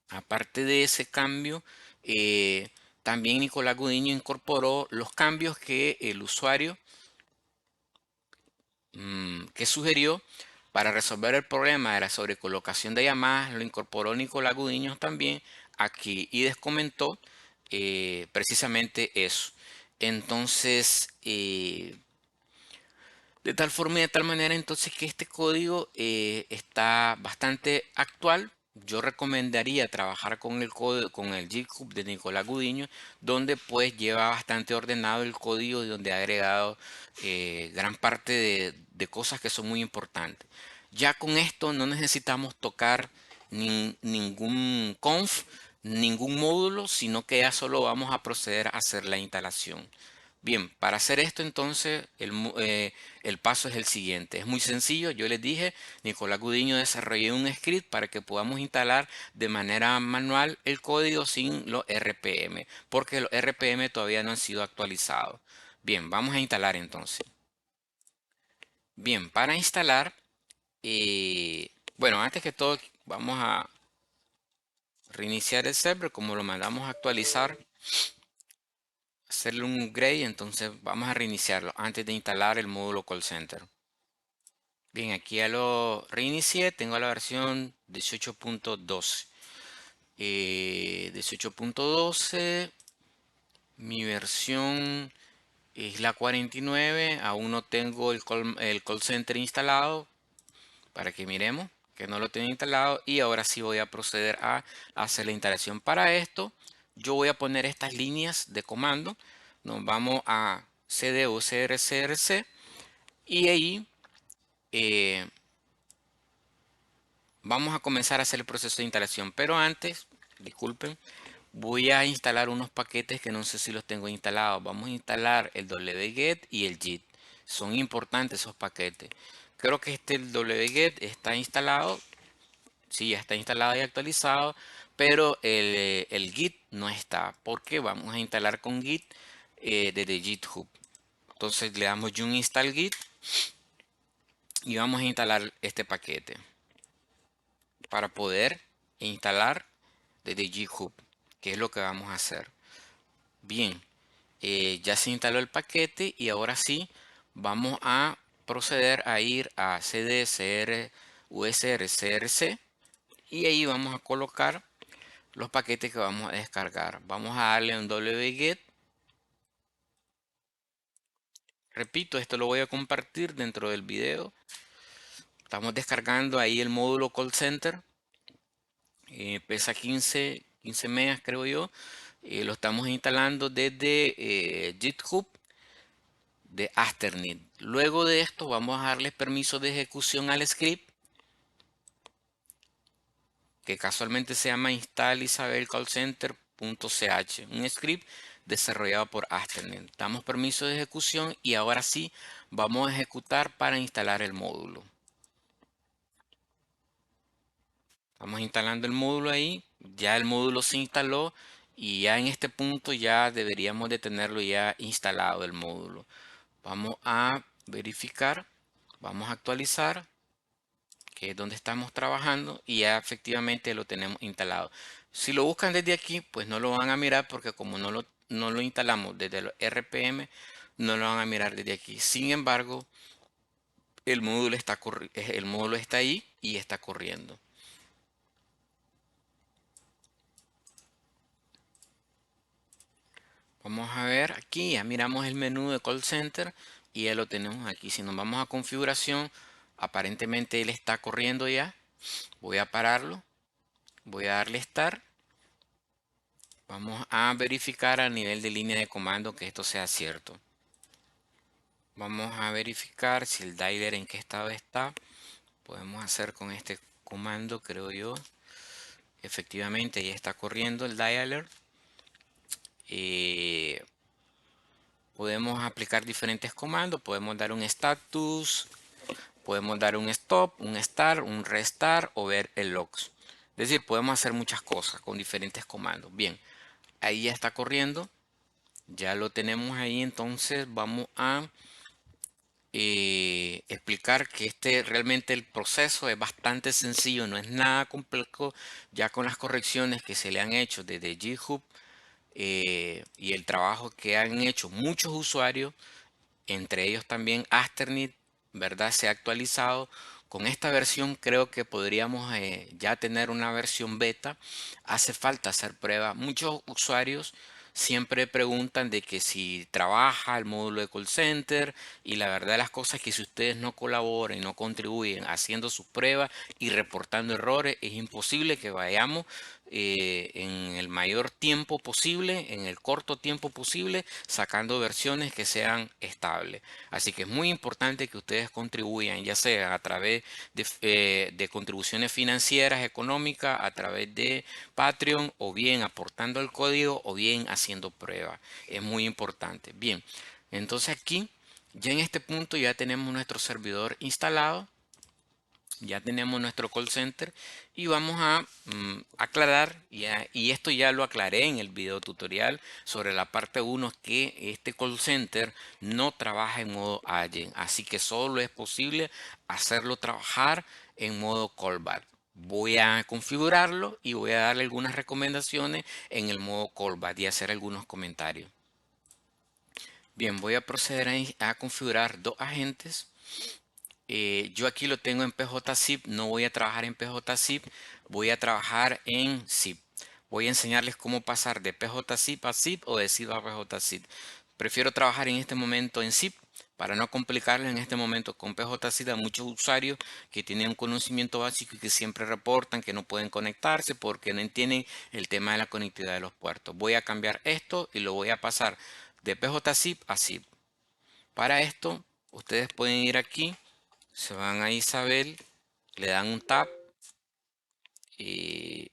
aparte de ese cambio, también Nicolás Gudiño incorporó los cambios que el usuario que sugirió para resolver el problema de la sobrecolocación de llamadas. Lo incorporó Nicolás Gudiño también aquí y descomentó precisamente eso. Entonces, de tal forma y de tal manera entonces que este código está bastante actual. Yo recomendaría trabajar con el código, con el GitHub de Nicolás Gudiño, donde pues lleva bastante ordenado el código y donde ha agregado gran parte de cosas que son muy importantes. Ya con esto no necesitamos tocar ningún conf, ningún módulo, sino que ya solo vamos a proceder a hacer la instalación. Bien, para hacer esto entonces el paso es el siguiente. Es muy sencillo. Yo les dije, Nicolás Gudiño desarrolló un script para que podamos instalar de manera manual el código sin los RPM, porque los RPM todavía no han sido actualizados. Bien, vamos a instalar entonces. Bien, para instalar, bueno, antes que todo, vamos a reiniciar el server como lo mandamos a actualizar, hacerle un upgrade. Entonces vamos a reiniciarlo antes de instalar el módulo call center. Bien, aquí ya lo reinicié, tengo la versión 18.12. 18.12, mi versión es la 49, aún no tengo el call center instalado, para que miremos que no lo tengo instalado, y ahora sí voy a proceder a hacer la instalación. Para esto, yo voy a poner estas líneas de comando. Nos vamos a cd o crcrc y ahí eh, vamos a comenzar a hacer el proceso de instalación, pero antes, disculpen, voy a instalar unos paquetes que no sé si los tengo instalados. Vamos a instalar el wget y el git. Son importantes esos paquetes. Creo que el wget está instalado. Sí, ya está instalado y actualizado, pero el git no está, porque vamos a instalar con git desde GitHub. Entonces le damos yum install git y vamos a instalar este paquete. para poder instalar desde G-Hub, que es lo que vamos a hacer. Bien, ya se instaló el paquete y ahora sí vamos a proceder a ir a cd, cr, usr, crc y ahí vamos a colocar los paquetes que vamos a descargar. Vamos a darle un wget. Repito, esto lo voy a compartir dentro del video. Estamos descargando ahí el módulo call center. Pesa 15 megas creo yo. Lo estamos instalando desde GitHub de Asternet. Luego de esto vamos a darle permiso de ejecución al script que casualmente se llama install isabel call center.ch, un script desarrollado por Asternet. Damos permiso de ejecución y ahora sí vamos a ejecutar para instalar el módulo. Estamos instalando el módulo ahí, ya el módulo se instaló y ya en este punto ya deberíamos de tenerlo ya instalado el módulo. Vamos a verificar, vamos a actualizar, que es donde estamos trabajando y ya efectivamente lo tenemos instalado. Si lo buscan desde aquí, pues no lo van a mirar porque como no lo instalamos desde el RPM, no lo van a mirar desde aquí. Sin embargo, el módulo está ahí y está corriendo. Vamos a ver aquí, ya miramos el menú de call center y ya lo tenemos aquí. Si nos vamos a configuración, aparentemente él está corriendo ya. Voy a pararlo, voy a darle start. Vamos a verificar a nivel de línea de comando que esto sea cierto. Vamos a verificar si el dialer en qué estado está. Podemos hacer con este comando, creo yo. Efectivamente, ya está corriendo el dialer. Podemos aplicar diferentes comandos. Podemos dar un status, podemos dar un stop, un start, un restart o ver el logs. Es decir, podemos hacer muchas cosas con diferentes comandos. Bien, ahí ya está corriendo. Ya lo tenemos ahí, entonces vamos a explicar que realmente el proceso es bastante sencillo, no es nada complejo, ya con las correcciones que se le han hecho desde GitHub y el trabajo que han hecho muchos usuarios, entre ellos también Asternet, ¿verdad? Se ha actualizado. Con esta versión creo que podríamos ya tener una versión beta. Hace falta hacer pruebas. Muchos usuarios siempre preguntan de que si trabaja el módulo de call center y la verdad de las cosas es que si ustedes no colaboran y no contribuyen haciendo sus pruebas y reportando errores, es imposible que vayamos en el mayor tiempo posible, en el corto tiempo posible, sacando versiones que sean estables. Así que es muy importante que ustedes contribuyan, ya sea a través de contribuciones financieras, económicas, a través de Patreon, o bien aportando el código, o bien haciendo pruebas. Es muy importante. Bien, entonces aquí, ya en este punto, ya tenemos nuestro servidor instalado. Ya tenemos nuestro call center y vamos a aclarar, y esto ya lo aclaré en el video tutorial sobre la parte 1, que este call center no trabaja en modo agent, así que solo es posible hacerlo trabajar en modo callback. Voy a configurarlo y voy a darle algunas recomendaciones en el modo callback y hacer algunos comentarios. Bien, voy a proceder a configurar dos agentes. Yo aquí lo tengo en PJZip, no voy a trabajar en PJZip, voy a trabajar en zip. Voy a enseñarles cómo pasar de PJZip a zip o de zip a PJZip. Prefiero trabajar en este momento en zip para no complicarles en este momento con PJZip a muchos usuarios que tienen un conocimiento básico y que siempre reportan que no pueden conectarse porque no entienden el tema de la conectividad de los puertos. Voy a cambiar esto y lo voy a pasar de PJZip a zip. Para esto, ustedes pueden ir aquí, se van a Isabel, le dan un tap y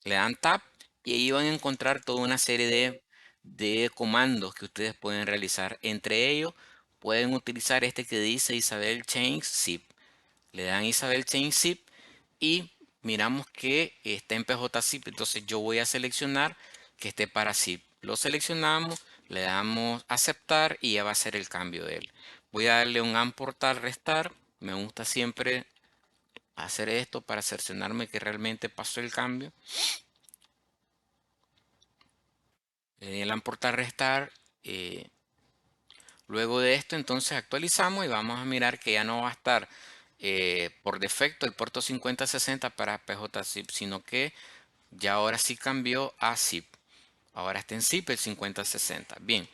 le dan tap y ahí van a encontrar toda una serie de comandos que ustedes pueden realizar. Entre ellos pueden utilizar este que dice Isabel Change Zip. Le dan Isabel Change Zip y miramos que está en PJZip. Entonces yo voy a seleccionar que esté para zip. Lo seleccionamos, le damos aceptar y ya va a ser el cambio de él. Voy a darle un importar restar. Me gusta siempre hacer esto para cerciorarme que realmente pasó el cambio. Le di en portal restar. Luego de esto, entonces actualizamos y vamos a mirar que ya no va a estar por defecto el puerto 5060 para PJ-ZIP, sino que ya ahora sí cambió a ZIP. Ahora está en ZIP el 5060. Bien,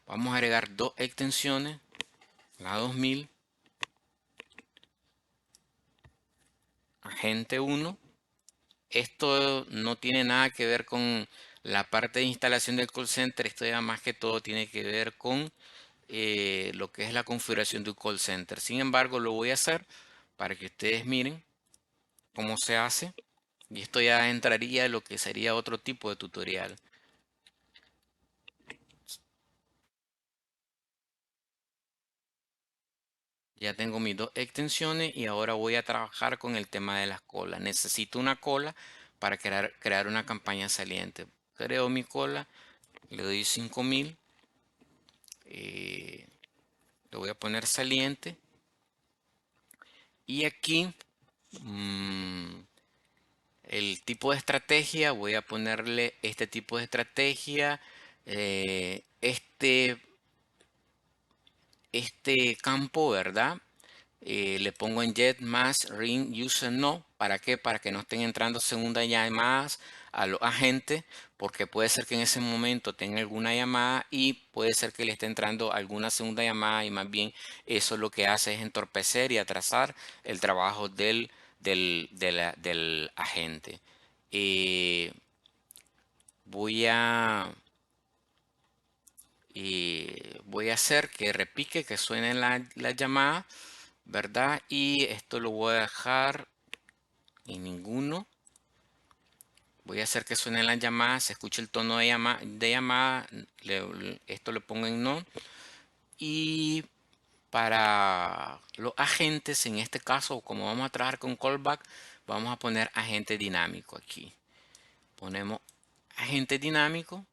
vamos a agregar dos extensiones, la 2000, agente 1. Esto no tiene nada que ver con la parte de instalación del call center. Esto ya más que todo tiene que ver con lo que es la configuración de un call center. Sin embargo, lo voy a hacer para que ustedes miren cómo se hace. Y esto ya entraría en lo que sería otro tipo de tutorial. Ya tengo mis dos extensiones y ahora voy a trabajar con el tema de las colas. Necesito una cola para crear una campaña saliente. Creo mi cola, le doy 5000. Le voy a poner saliente. Y aquí mm, el tipo de estrategia, voy a ponerle este tipo de estrategia. Este campo, ¿verdad? Le pongo en Jet más Ring User No. ¿Para qué? Para que no estén entrando segunda llamadas a los agentes, porque puede ser que en ese momento tenga alguna llamada y puede ser que le esté entrando alguna segunda llamada y más bien eso lo que hace es entorpecer y atrasar el trabajo del agente. Eh, voy a, voy a hacer que repique, que suene la llamada, ¿verdad? Y esto lo voy a dejar en ninguno. Voy a hacer que suene la llamada, se escuche el tono de llamada, esto lo pongo en no. Y para los agentes, en este caso, como vamos a trabajar con callback, vamos a poner agente dinámico aquí. Ponemos agente dinámico.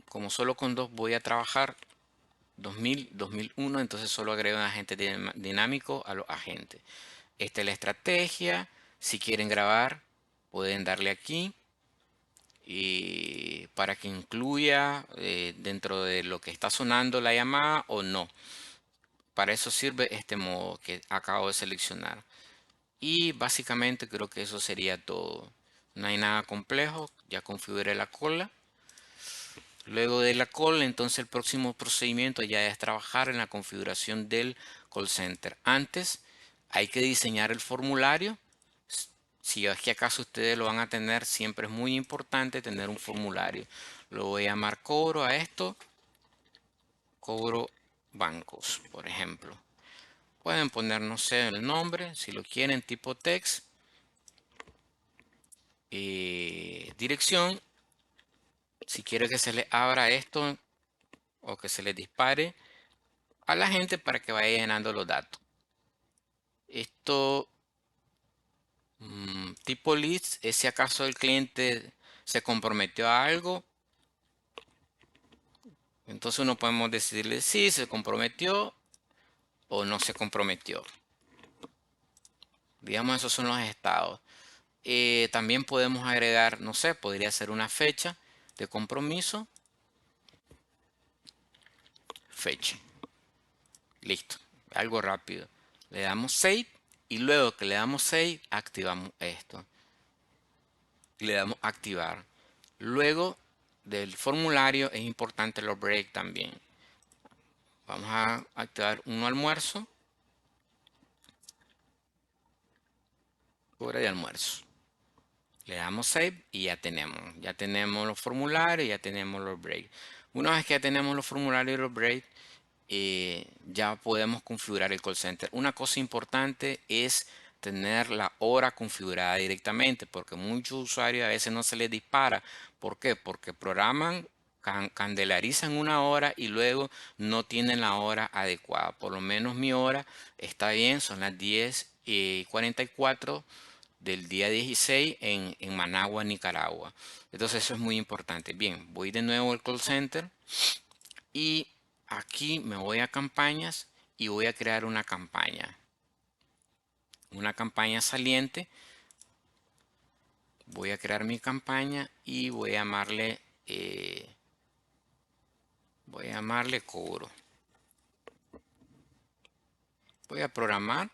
Como solo con dos voy a trabajar 2000, 2001, entonces solo agrego un agente dinámico a los agentes. Esta es la estrategia. Si quieren grabar, pueden darle aquí y para que incluya dentro de lo que está sonando la llamada o no. Para eso sirve este modo que acabo de seleccionar. Y básicamente creo que eso sería todo. No hay nada complejo. Ya configuré la cola. Luego de la call, entonces el próximo procedimiento ya es trabajar en la configuración del call center. Antes hay que diseñar el formulario. Si es que acaso ustedes lo van a tener, siempre es muy importante tener un formulario. Lo voy a llamar cobro a esto, cobro bancos, por ejemplo. Pueden poner, no sé, el nombre, si lo quieren, tipo text, dirección. Si quiere que se le abra esto o que se le dispare a la gente para que vaya llenando los datos. Esto, tipo leads, es si acaso el cliente se comprometió a algo. Entonces uno podemos decirle si se comprometió o no se comprometió. Digamos, esos son los estados. También podemos agregar, no sé, podría ser una fecha de compromiso. Fecha. Listo. Algo rápido. Le damos save y luego que le damos save activamos esto. Le damos activar. Luego del formulario es importante los break también. Vamos a activar un almuerzo. Hora de almuerzo. Le damos save y ya tenemos los formularios, ya tenemos los breaks. Una vez que ya tenemos los formularios y los breaks, ya podemos configurar el call center. Una cosa importante es tener la hora configurada directamente, porque muchos usuarios a veces no se les dispara. ¿Por qué? Porque programan, candelarizan una hora y luego no tienen la hora adecuada. Por lo menos mi hora está bien, son las 10:44 del día 16 en Managua, Nicaragua. Entonces eso es muy importante. Bien, voy de nuevo al call center y aquí me voy a campañas y voy a crear una campaña. Una campaña saliente. Voy a crear mi campaña y voy a llamarle cobro. Voy a programar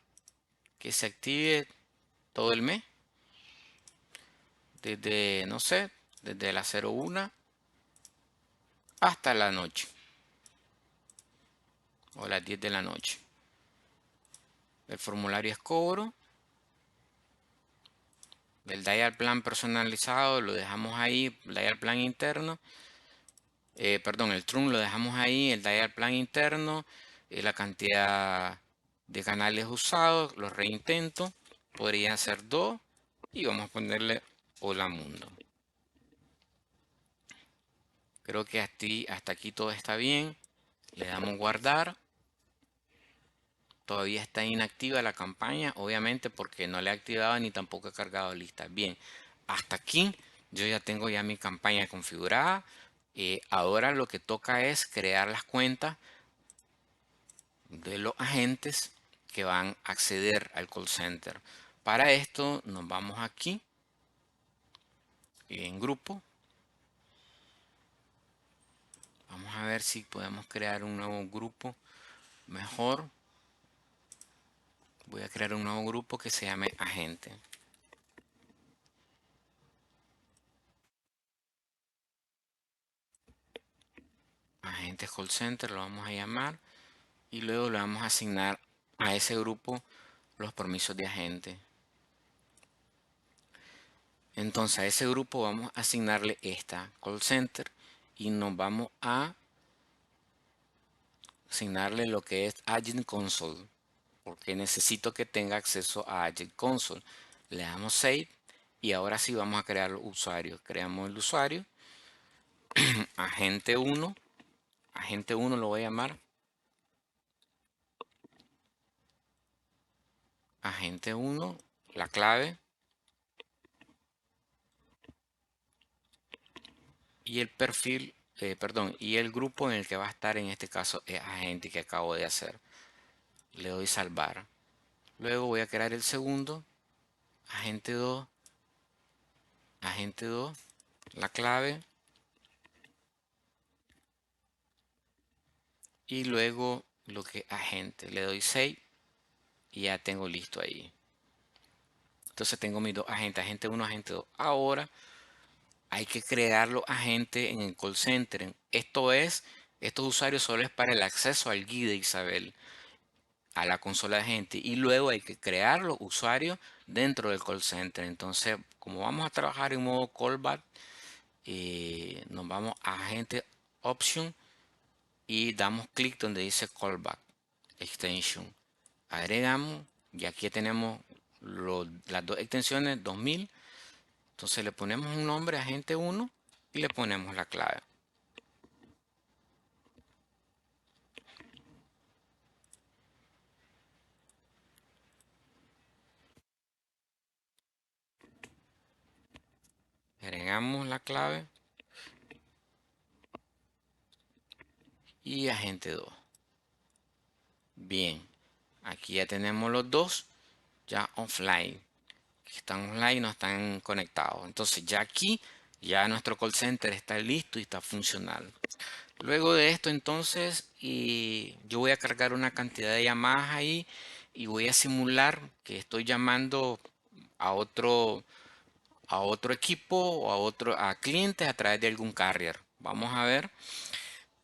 que se active todo el mes. Desde, no sé, desde la 01 hasta la noche. O las 10 de la noche. El formulario es cobro. El dial plan personalizado lo dejamos ahí, dial plan interno. Perdón, el trunk lo dejamos ahí, el dial plan interno, la cantidad de canales usados, los reintento, podrían ser 2 y vamos a ponerle hola mundo. Creo que hasta aquí todo está bien. Le damos guardar. Todavía está inactiva la campaña, obviamente porque no la he activado ni tampoco he cargado lista. Bien, hasta aquí yo ya tengo ya mi campaña configurada. Ahora lo que toca es crear las cuentas de los agentes que van a acceder al call center. Para esto nos vamos aquí en grupo. Vamos a ver si podemos crear un nuevo grupo mejor. Voy a crear un nuevo grupo que se llame agente. Agentes call center lo vamos a llamar. Y luego le vamos a asignar a ese grupo los permisos de agente. Entonces a ese grupo vamos a asignarle esta call center y nos vamos a asignarle lo que es Agent Console, porque necesito que tenga acceso a Agent Console. Le damos Save y ahora sí vamos a crear los usuarios. Creamos el usuario, agente 1, agente 1 lo voy a llamar. Agente 1, la clave. Y el perfil, perdón, y el grupo en el que va a estar en este caso es agente que acabo de hacer. Le doy salvar. Luego voy a crear el segundo, agente 2, agente 2, la clave. Y luego lo que agente, le doy 6 y ya tengo listo ahí. Entonces tengo mis dos agentes, agente 1, agente 2. Ahora hay que crear los agentes en el call center. Estos usuarios solo es para el acceso al guía de Isabel, a la consola de agente, y luego hay que crear los usuarios dentro del call center. Entonces, como vamos a trabajar en modo callback, nos vamos a agente option y damos clic donde dice callback extension. Agregamos y aquí tenemos las dos extensiones 2000. Entonces le ponemos un nombre agente 1 y le ponemos la clave. Agregamos la clave y agente 2. Bien, aquí ya tenemos los dos ya offline. Están online, no están conectados. Entonces ya aquí, ya nuestro call center está listo y está funcional. Luego de esto entonces, yo voy a cargar una cantidad de llamadas ahí y voy a simular que estoy llamando a otro equipo o a clientes a través de algún carrier. Vamos a ver.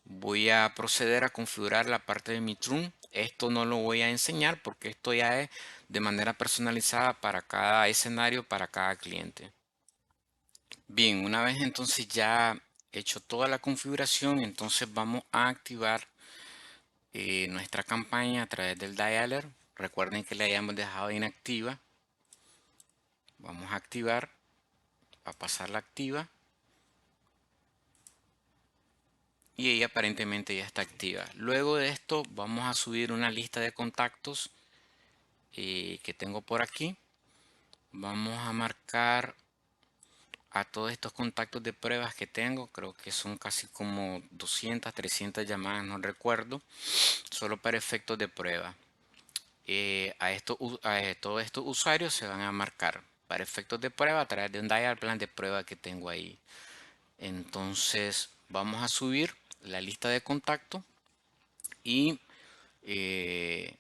Voy a proceder a configurar la parte de mi trunk. Esto no lo voy a enseñar porque esto ya es de manera personalizada para cada escenario, para cada cliente. Bien, una vez entonces ya hecho toda la configuración, entonces vamos a activar nuestra campaña a través del dialer. Recuerden que la hayamos dejado inactiva. Vamos a activar, a pasarla activa. Y ella aparentemente ya está activa. Luego de esto vamos a subir una lista de contactos que tengo por aquí. Vamos a marcar a todos estos contactos de pruebas que tengo. Creo que son casi como 200, 300 llamadas, no recuerdo, solo para efectos de prueba. Todos estos usuarios se van a marcar para efectos de prueba a través de un dial plan de prueba que tengo ahí. Entonces vamos a subir la lista de contacto y eh,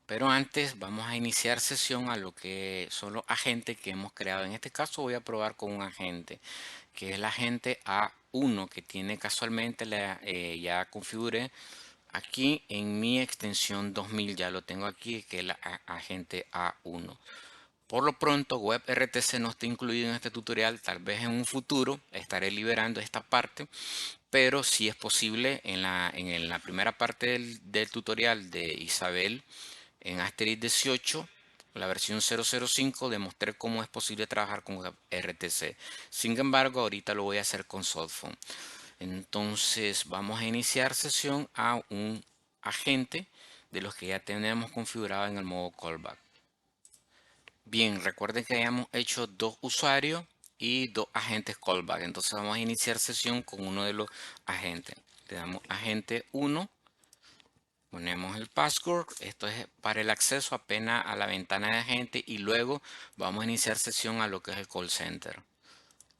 pero antes vamos a iniciar sesión a lo que son los agentes que hemos creado. En este caso voy a probar con un agente que es el agente A1 que tiene casualmente ya configuré aquí en mi extensión 2000. Ya lo tengo aquí, que es el agente A1. Por lo pronto, WebRTC no está incluido en este tutorial. Tal vez en un futuro estaré liberando esta parte, pero si es posible en la primera parte del tutorial de Isabel en Asterix 18, la versión 005, demostré cómo es posible trabajar con WebRTC. Sin embargo, ahorita lo voy a hacer con Softphone. Entonces vamos a iniciar sesión a un agente de los que ya tenemos configurado en el modo callback. Bien, recuerden que hayamos hecho dos usuarios y dos agentes callback. Entonces vamos a iniciar sesión con uno de los agentes. Le damos agente 1, ponemos el password. Esto es para el acceso apenas a la ventana de agente y luego vamos a iniciar sesión a lo que es el call center.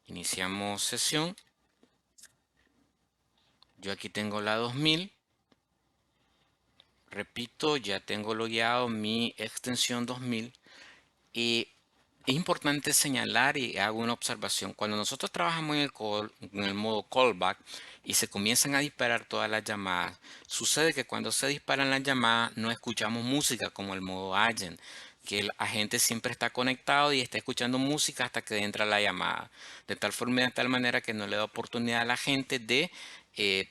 Iniciamos sesión. Yo aquí tengo la 2000. Repito, ya tengo logueado mi extensión 2000 y es importante señalar y hago una observación. Cuando nosotros trabajamos en el modo callback y se comienzan a disparar todas las llamadas, sucede que cuando se disparan las llamadas no escuchamos música como el modo agent, que el agente siempre está conectado y está escuchando música hasta que entra la llamada. De tal forma y de tal manera que no le da oportunidad a la gente de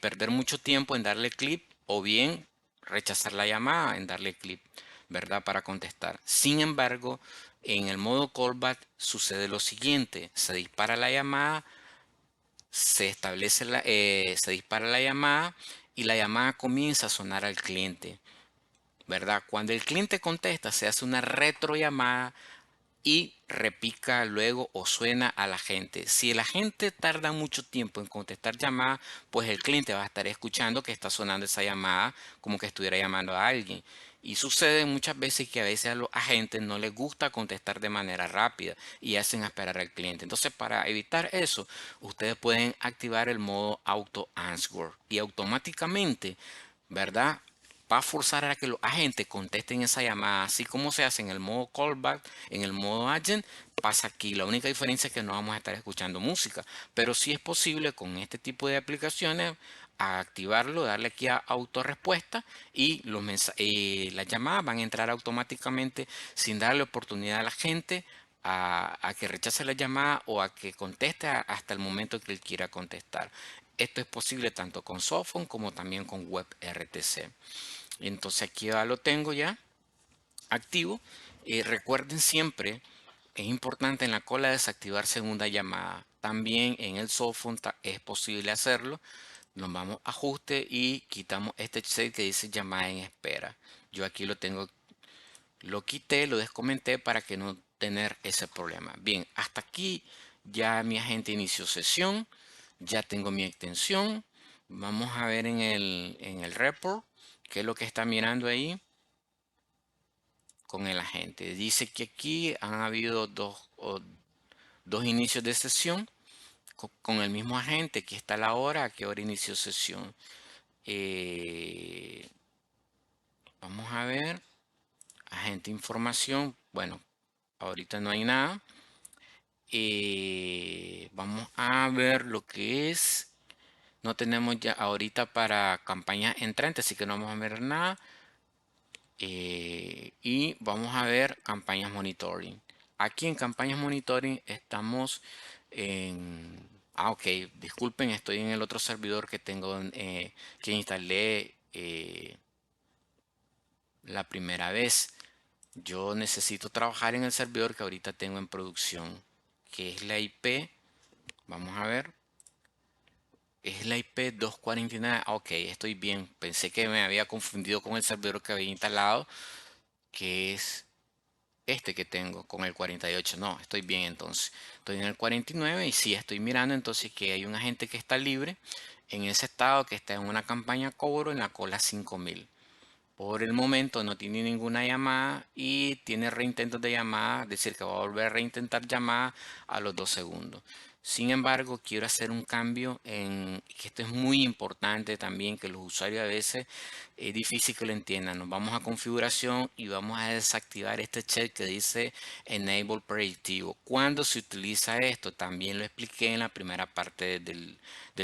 perder mucho tiempo en darle clic o bien rechazar la llamada en darle clic, ¿verdad? Para contestar. Sin embargo, en el modo callback sucede lo siguiente: se dispara la llamada, se dispara la llamada y la llamada comienza a sonar al cliente, ¿verdad? Cuando el cliente contesta, se hace una retrollamada y repica luego o suena a la gente. Si el agente tarda mucho tiempo en contestar llamadas, pues el cliente va a estar escuchando que está sonando esa llamada como que estuviera llamando a alguien. Y sucede muchas veces que a veces a los agentes no les gusta contestar de manera rápida y hacen esperar al cliente. Entonces, para evitar eso, ustedes pueden activar el modo Auto Answer y automáticamente, ¿verdad? Va a forzar a que los agentes contesten esa llamada, así como se hace en el modo callback, en el modo agent, pasa aquí. La única diferencia es que no vamos a estar escuchando música, pero sí es posible con este tipo de aplicaciones a activarlo, darle aquí a autorrespuesta y las llamadas van a entrar automáticamente sin darle oportunidad a la gente a que rechace la llamada o a que conteste hasta el momento que él quiera contestar. Esto es posible tanto con Softphone como también con WebRTC. Entonces aquí ya lo tengo ya activo. Recuerden siempre, es importante en la cola desactivar segunda llamada. También en el Softphone es posible hacerlo. Nos vamos a ajuste y quitamos este set que dice llamada en espera. Yo aquí lo tengo, lo quité, lo descomenté para que no tener ese problema. Bien, hasta aquí ya mi agente inició sesión. Ya tengo mi extensión. Vamos a ver en el report qué es lo que está mirando ahí con el agente. Dice que aquí han habido dos inicios de sesión con el mismo agente. Aquí está la hora, a qué hora inició sesión. Eh, Vamos a ver. Agente información. Bueno, ahorita no hay nada. Vamos a ver lo que es. No tenemos ya ahorita para campañas entrantes, así que no vamos a ver nada. Y vamos a ver campañas monitoring. Aquí en campañas monitoring estamos en... ok, disculpen, estoy en el otro servidor que tengo que instalé la primera vez. Yo necesito trabajar en el servidor que ahorita tengo en producción, que es la IP. Vamos a ver. Es la IP 249. Ok, estoy bien. Pensé que me había confundido con el servidor que había instalado, que es este que tengo con el 48. No, estoy bien entonces. Estoy en el 49 y sí, estoy mirando entonces que hay un agente que está libre en ese estado que está en una campaña cobro en la cola 5000. Por el momento no tiene ninguna llamada y tiene reintentos de llamada, es decir, que va a volver a reintentar llamada a los 2 segundos. Sin embargo, quiero hacer un cambio en que esto es muy importante también, que los usuarios a veces es difícil que lo entiendan. Nos vamos a configuración y vamos a desactivar este check que dice Enable Predictivo. ¿Cuándo se utiliza esto? También lo expliqué en la primera parte del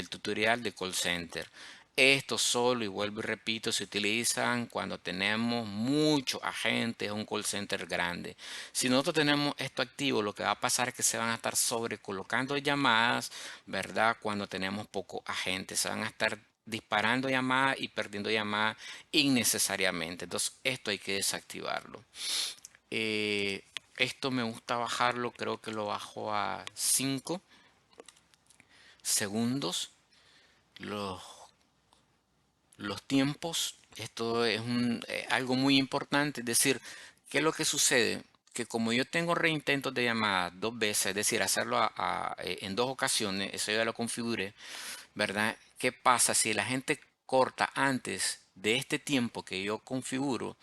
tutorial de Call Center. Esto solo, y vuelvo y repito, se utilizan cuando tenemos muchos agentes, un call center grande. Si nosotros tenemos esto activo, lo que va a pasar es que se van a estar sobrecolocando llamadas, ¿verdad? Cuando tenemos pocos agentes, se van a estar disparando llamadas y perdiendo llamadas innecesariamente. Entonces, esto hay que desactivarlo. Eh, Esto me gusta bajarlo, creo que lo bajo a 5 segundos. Los los tiempos, esto es algo muy importante, es decir, ¿qué es lo que sucede? Que como yo tengo reintentos de llamada 2 veces, es decir, hacerlo en 2 ocasiones, eso ya lo configuré, ¿verdad? ¿Qué pasa si la gente corta antes de este tiempo que yo configuro?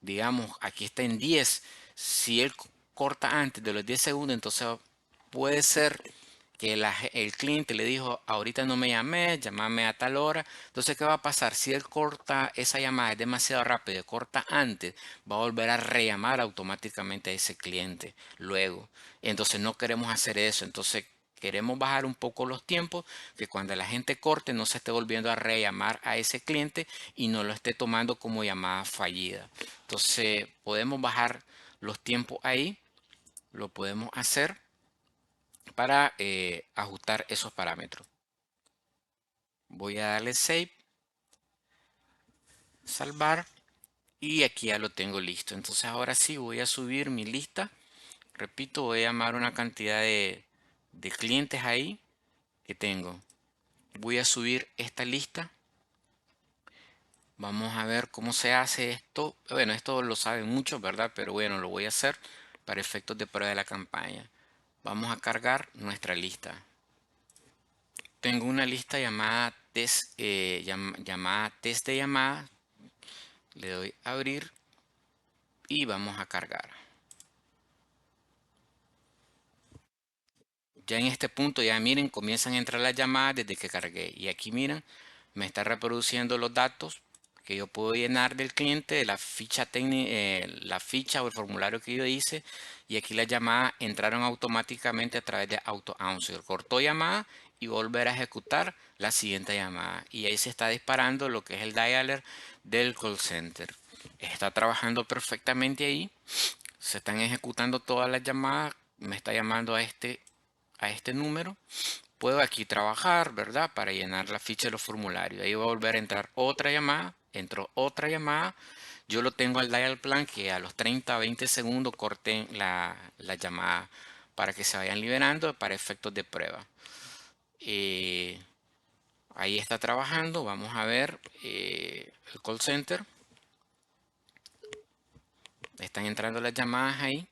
Digamos, aquí está en 10. Si él corta antes de los 10 segundos, entonces puede ser que el cliente le dijo, ahorita no me llamé, llámame a tal hora. Entonces, ¿qué va a pasar? Si él corta esa llamada, es demasiado rápido, corta antes, va a volver a rellamar automáticamente a ese cliente luego. Entonces, no queremos hacer eso. Entonces, queremos bajar un poco los tiempos, que cuando la gente corte no se esté volviendo a rellamar a ese cliente y no lo esté tomando como llamada fallida. Entonces, podemos bajar los tiempos ahí, lo podemos hacer para ajustar esos parámetros. Voy a darle save, salvar y aquí ya lo tengo listo. Entonces ahora sí voy a subir mi lista. Repito, voy a llamar una cantidad de clientes ahí que tengo. Voy a subir esta lista. Vamos a ver cómo se hace esto. Bueno, esto lo saben muchos, ¿verdad? Pero bueno, lo voy a hacer para efectos de prueba de la campaña. Vamos a cargar nuestra lista. Tengo una lista llamada test, llamada test de llamada. Le doy a abrir y vamos a cargar. Ya en este punto, ya miren, comienzan a entrar las llamadas desde que cargué. Y aquí miren, me está reproduciendo los datos que yo puedo llenar del cliente, de la ficha técnica, la ficha o el formulario que yo hice. Y aquí las llamadas entraron automáticamente a través de Auto Answer. Cortó llamada y volver a ejecutar la siguiente llamada. Y ahí se está disparando lo que es el dialer del call center. Está trabajando perfectamente ahí. Se están ejecutando todas las llamadas. Me está llamando a este número. Puedo aquí trabajar, ¿verdad? Para llenar la ficha de los formularios. Ahí va a volver a entrar otra llamada. Entró otra llamada. Yo lo tengo al dial plan que a los 30 a 20 segundos corten la llamada para que se vayan liberando para efectos de prueba. Eh, Ahí está trabajando. Vamos a ver el call center. Están entrando las llamadas ahí.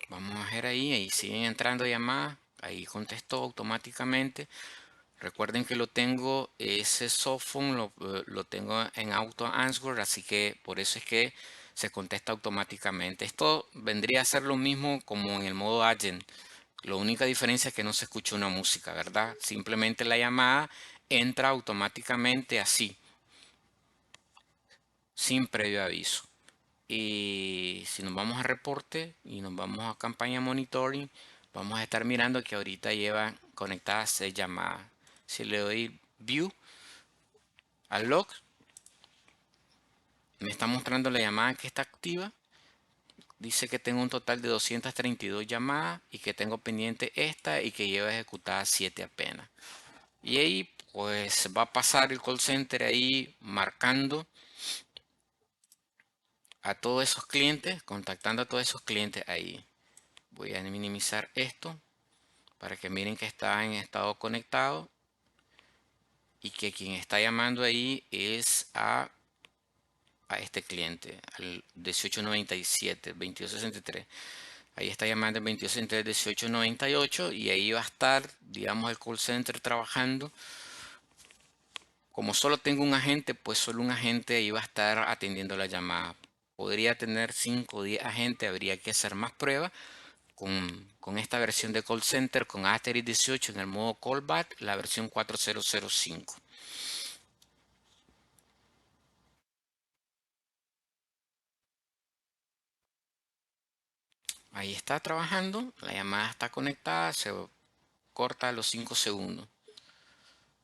Vamos a ver ahí siguen entrando llamadas. Ahí contestó automáticamente. Recuerden que lo tengo, ese softphone lo tengo en Auto Answer, así que por eso es que se contesta automáticamente. Esto vendría a ser lo mismo como en el modo Agent. La única diferencia es que no se escucha una música, ¿verdad? Simplemente la llamada entra automáticamente así, sin previo aviso. Y si nos vamos a reporte y nos vamos a campaña monitoring, vamos a estar mirando que ahorita llevan conectadas 6 llamadas. Si le doy view al log, me está mostrando la llamada que está activa. Dice que tengo un total de 232 llamadas y que tengo pendiente esta y que lleva ejecutadas 7 apenas. Y ahí pues va a pasar el call center ahí marcando a todos esos clientes, contactando a todos esos clientes ahí. Voy a minimizar esto para que miren que está en estado conectado y que quien está llamando ahí es a a este cliente, al 1897, 2263. Ahí está llamando el 2263 1898 y ahí va a estar, digamos, el call center trabajando. Como solo tengo un agente, pues solo un agente ahí va a estar atendiendo la llamada. Podría tener 5 o 10 agentes, habría que hacer más pruebas con esta versión de call center con Asterisk 18 en el modo callback, la versión 4005. Ahí está trabajando, la llamada está conectada, se corta a los 5 segundos.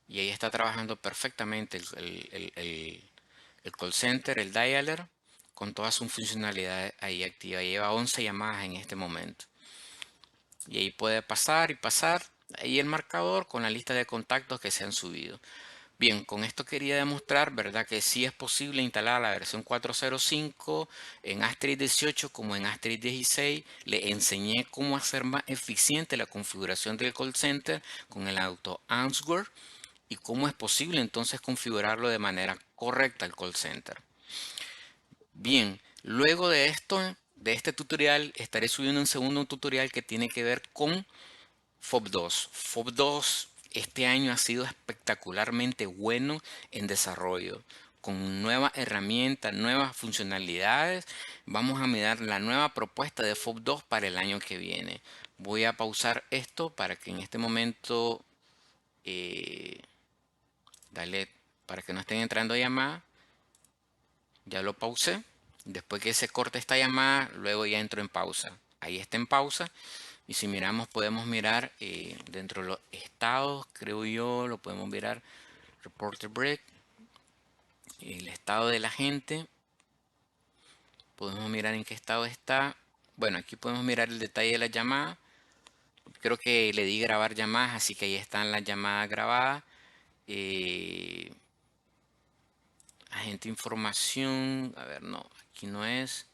Y ahí está trabajando perfectamente el call center, el dialer, con todas sus funcionalidades ahí activas. Lleva 11 llamadas en este momento. Y ahí puede pasar y pasar. Ahí el marcador con la lista de contactos que se han subido. Bien, con esto quería demostrar, ¿verdad? Que sí es posible instalar la versión 405 en Asterisk 18 como en Asterisk 16. Le enseñé cómo hacer más eficiente la configuración del call center con el auto Answer y cómo es posible entonces configurarlo de manera correcta el call center. Bien, luego de esto, de este tutorial, estaré subiendo un segundo tutorial que tiene que ver con FOB2. FOB2 este año ha sido espectacularmente bueno en desarrollo. Con nuevas herramientas, nuevas funcionalidades, vamos a mirar la nueva propuesta de FOB2 para el año que viene. Voy a pausar esto para que en este momento, dale, para que no estén entrando llamadas. Ya lo pausé. Después que se corte esta llamada, luego ya entro en pausa. Ahí está en pausa. Y si miramos, podemos mirar dentro de los estados, creo yo, lo podemos mirar. Reporter break, el estado de la gente. Podemos mirar en qué estado está. Bueno, aquí podemos mirar el detalle de la llamada. Creo que le di grabar llamadas, así que ahí están las llamadas grabadas. Eh, agente información, a ver, no, aquí no es.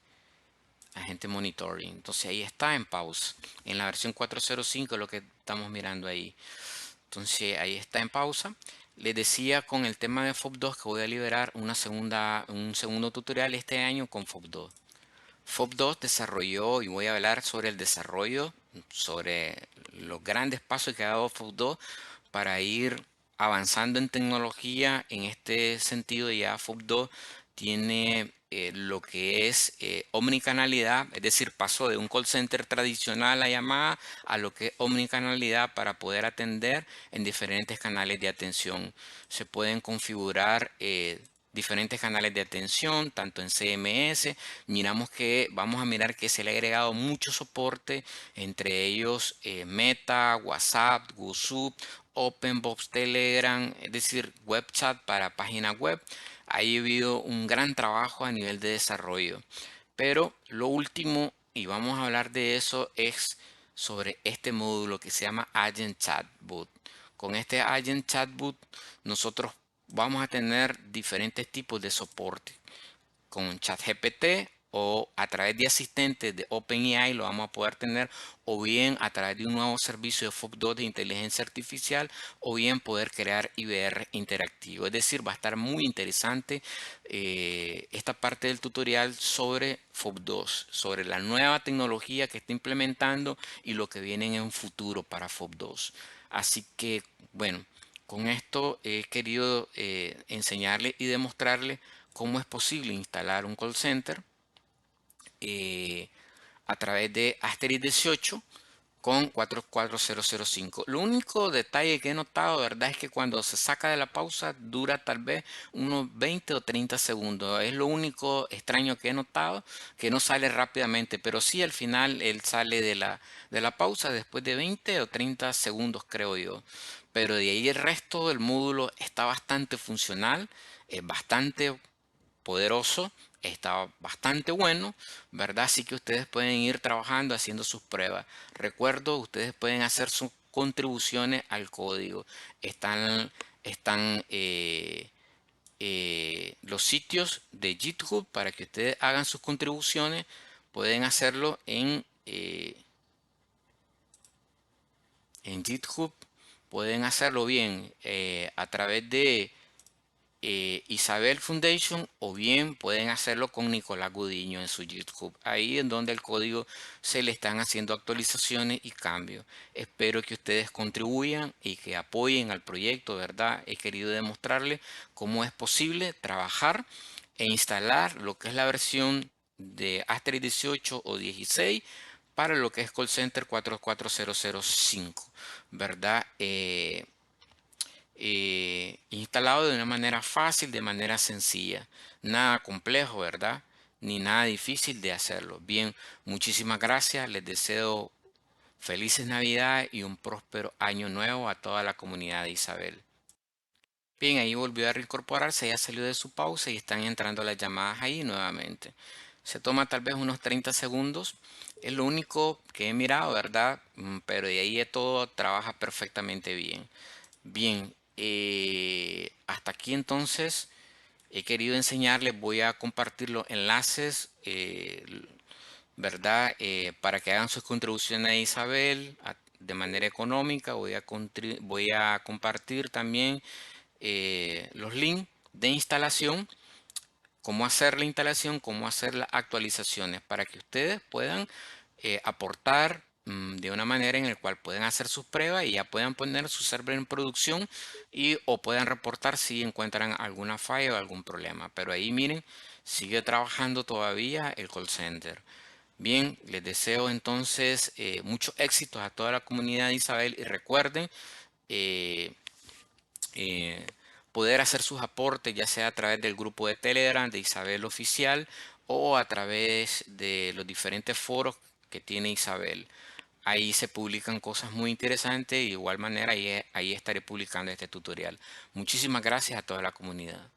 Agente monitoring, entonces ahí está en pausa. En la versión 405 lo que estamos mirando ahí. Entonces ahí está en pausa. Les decía con el tema de FOB2 que voy a liberar un segundo tutorial este año con FOB2. FOB2 desarrolló y voy a hablar sobre el desarrollo, sobre los grandes pasos que ha dado FOB2 para ir avanzando en tecnología. En este sentido ya FOB2 tiene lo que es omnicanalidad, es decir, pasó de un call center tradicional a llamada a lo que es omnicanalidad para poder atender en diferentes canales de atención. Se pueden configurar diferentes canales de atención, tanto en CMS. Miramos que vamos a mirar que se le ha agregado mucho soporte, entre ellos Meta, WhatsApp, WhatsApp, OpenBox, Telegram, es decir, web chat para página web. Ha habido un gran trabajo a nivel de desarrollo. Pero lo último, y vamos a hablar de eso, es sobre este módulo que se llama Agent Chatbot. Con este Agent Chatbot nosotros vamos a tener diferentes tipos de soporte. Con ChatGPT o a través de asistentes de OpenAI lo vamos a poder tener, o bien a través de un nuevo servicio de FOB2 de inteligencia artificial, o bien poder crear IVR interactivo. Es decir, va a estar muy interesante esta parte del tutorial sobre FOB2, sobre la nueva tecnología que está implementando y lo que viene en un futuro para FOB2. Así que, bueno, con esto he querido enseñarle y demostrarle cómo es posible instalar un call center eh, a través de Asterisk 18 con 44005. Lo único detalle que he notado, ¿verdad? Es que cuando se saca de la pausa dura tal vez unos 20 o 30 segundos. Es lo único extraño que he notado, que no sale rápidamente, pero sí al final él sale de la pausa después de 20 o 30 segundos, creo yo. Pero de ahí el resto del módulo está bastante funcional, es bastante poderoso, está bastante bueno, ¿verdad? Así que ustedes pueden ir trabajando haciendo sus pruebas. Recuerdo, ustedes pueden hacer sus contribuciones al código. Están los sitios de GitHub para que ustedes hagan sus contribuciones. Pueden hacerlo en GitHub. Pueden hacerlo bien a través de Isabel Foundation, o bien pueden hacerlo con Nicolás Gudiño en su YouTube. Ahí en donde el código se le están haciendo actualizaciones y cambios. Espero que ustedes contribuyan y que apoyen al proyecto, ¿verdad? He querido demostrarles cómo es posible trabajar e instalar lo que es la versión de Asterisk 18 o 16 para lo que es Call Center 44005, ¿verdad? Instalado de una manera fácil, de manera sencilla. Nada complejo, ¿verdad? Ni nada difícil de hacerlo. Bien, muchísimas gracias. Les deseo felices Navidades y un próspero año nuevo a toda la comunidad de Isabel. Bien, ahí volvió a reincorporarse, ya salió de su pausa y están entrando las llamadas ahí nuevamente. Se toma tal vez unos 30 segundos. Es lo único que he mirado, ¿verdad? Pero de ahí de todo trabaja perfectamente bien. Bien, hasta aquí entonces he querido enseñarles, voy a compartir los enlaces, ¿verdad? Para que hagan sus contribuciones a Isabel de manera económica. Voy a compartir también los links de instalación, cómo hacer la instalación, cómo hacer las actualizaciones para que ustedes puedan aportar de una manera en la cual pueden hacer sus pruebas y ya puedan poner su server en producción y o puedan reportar si encuentran alguna falla o algún problema. Pero ahí miren, sigue trabajando todavía el call center. Bien, les deseo entonces muchos éxitos a toda la comunidad de Isabel y recuerden eh, eh, poder hacer sus aportes, ya sea a través del grupo de Telegram de Isabel Oficial o a través de los diferentes foros que tiene Isabel. Ahí se publican cosas muy interesantes y de igual manera ahí estaré publicando este tutorial. Muchísimas gracias a toda la comunidad.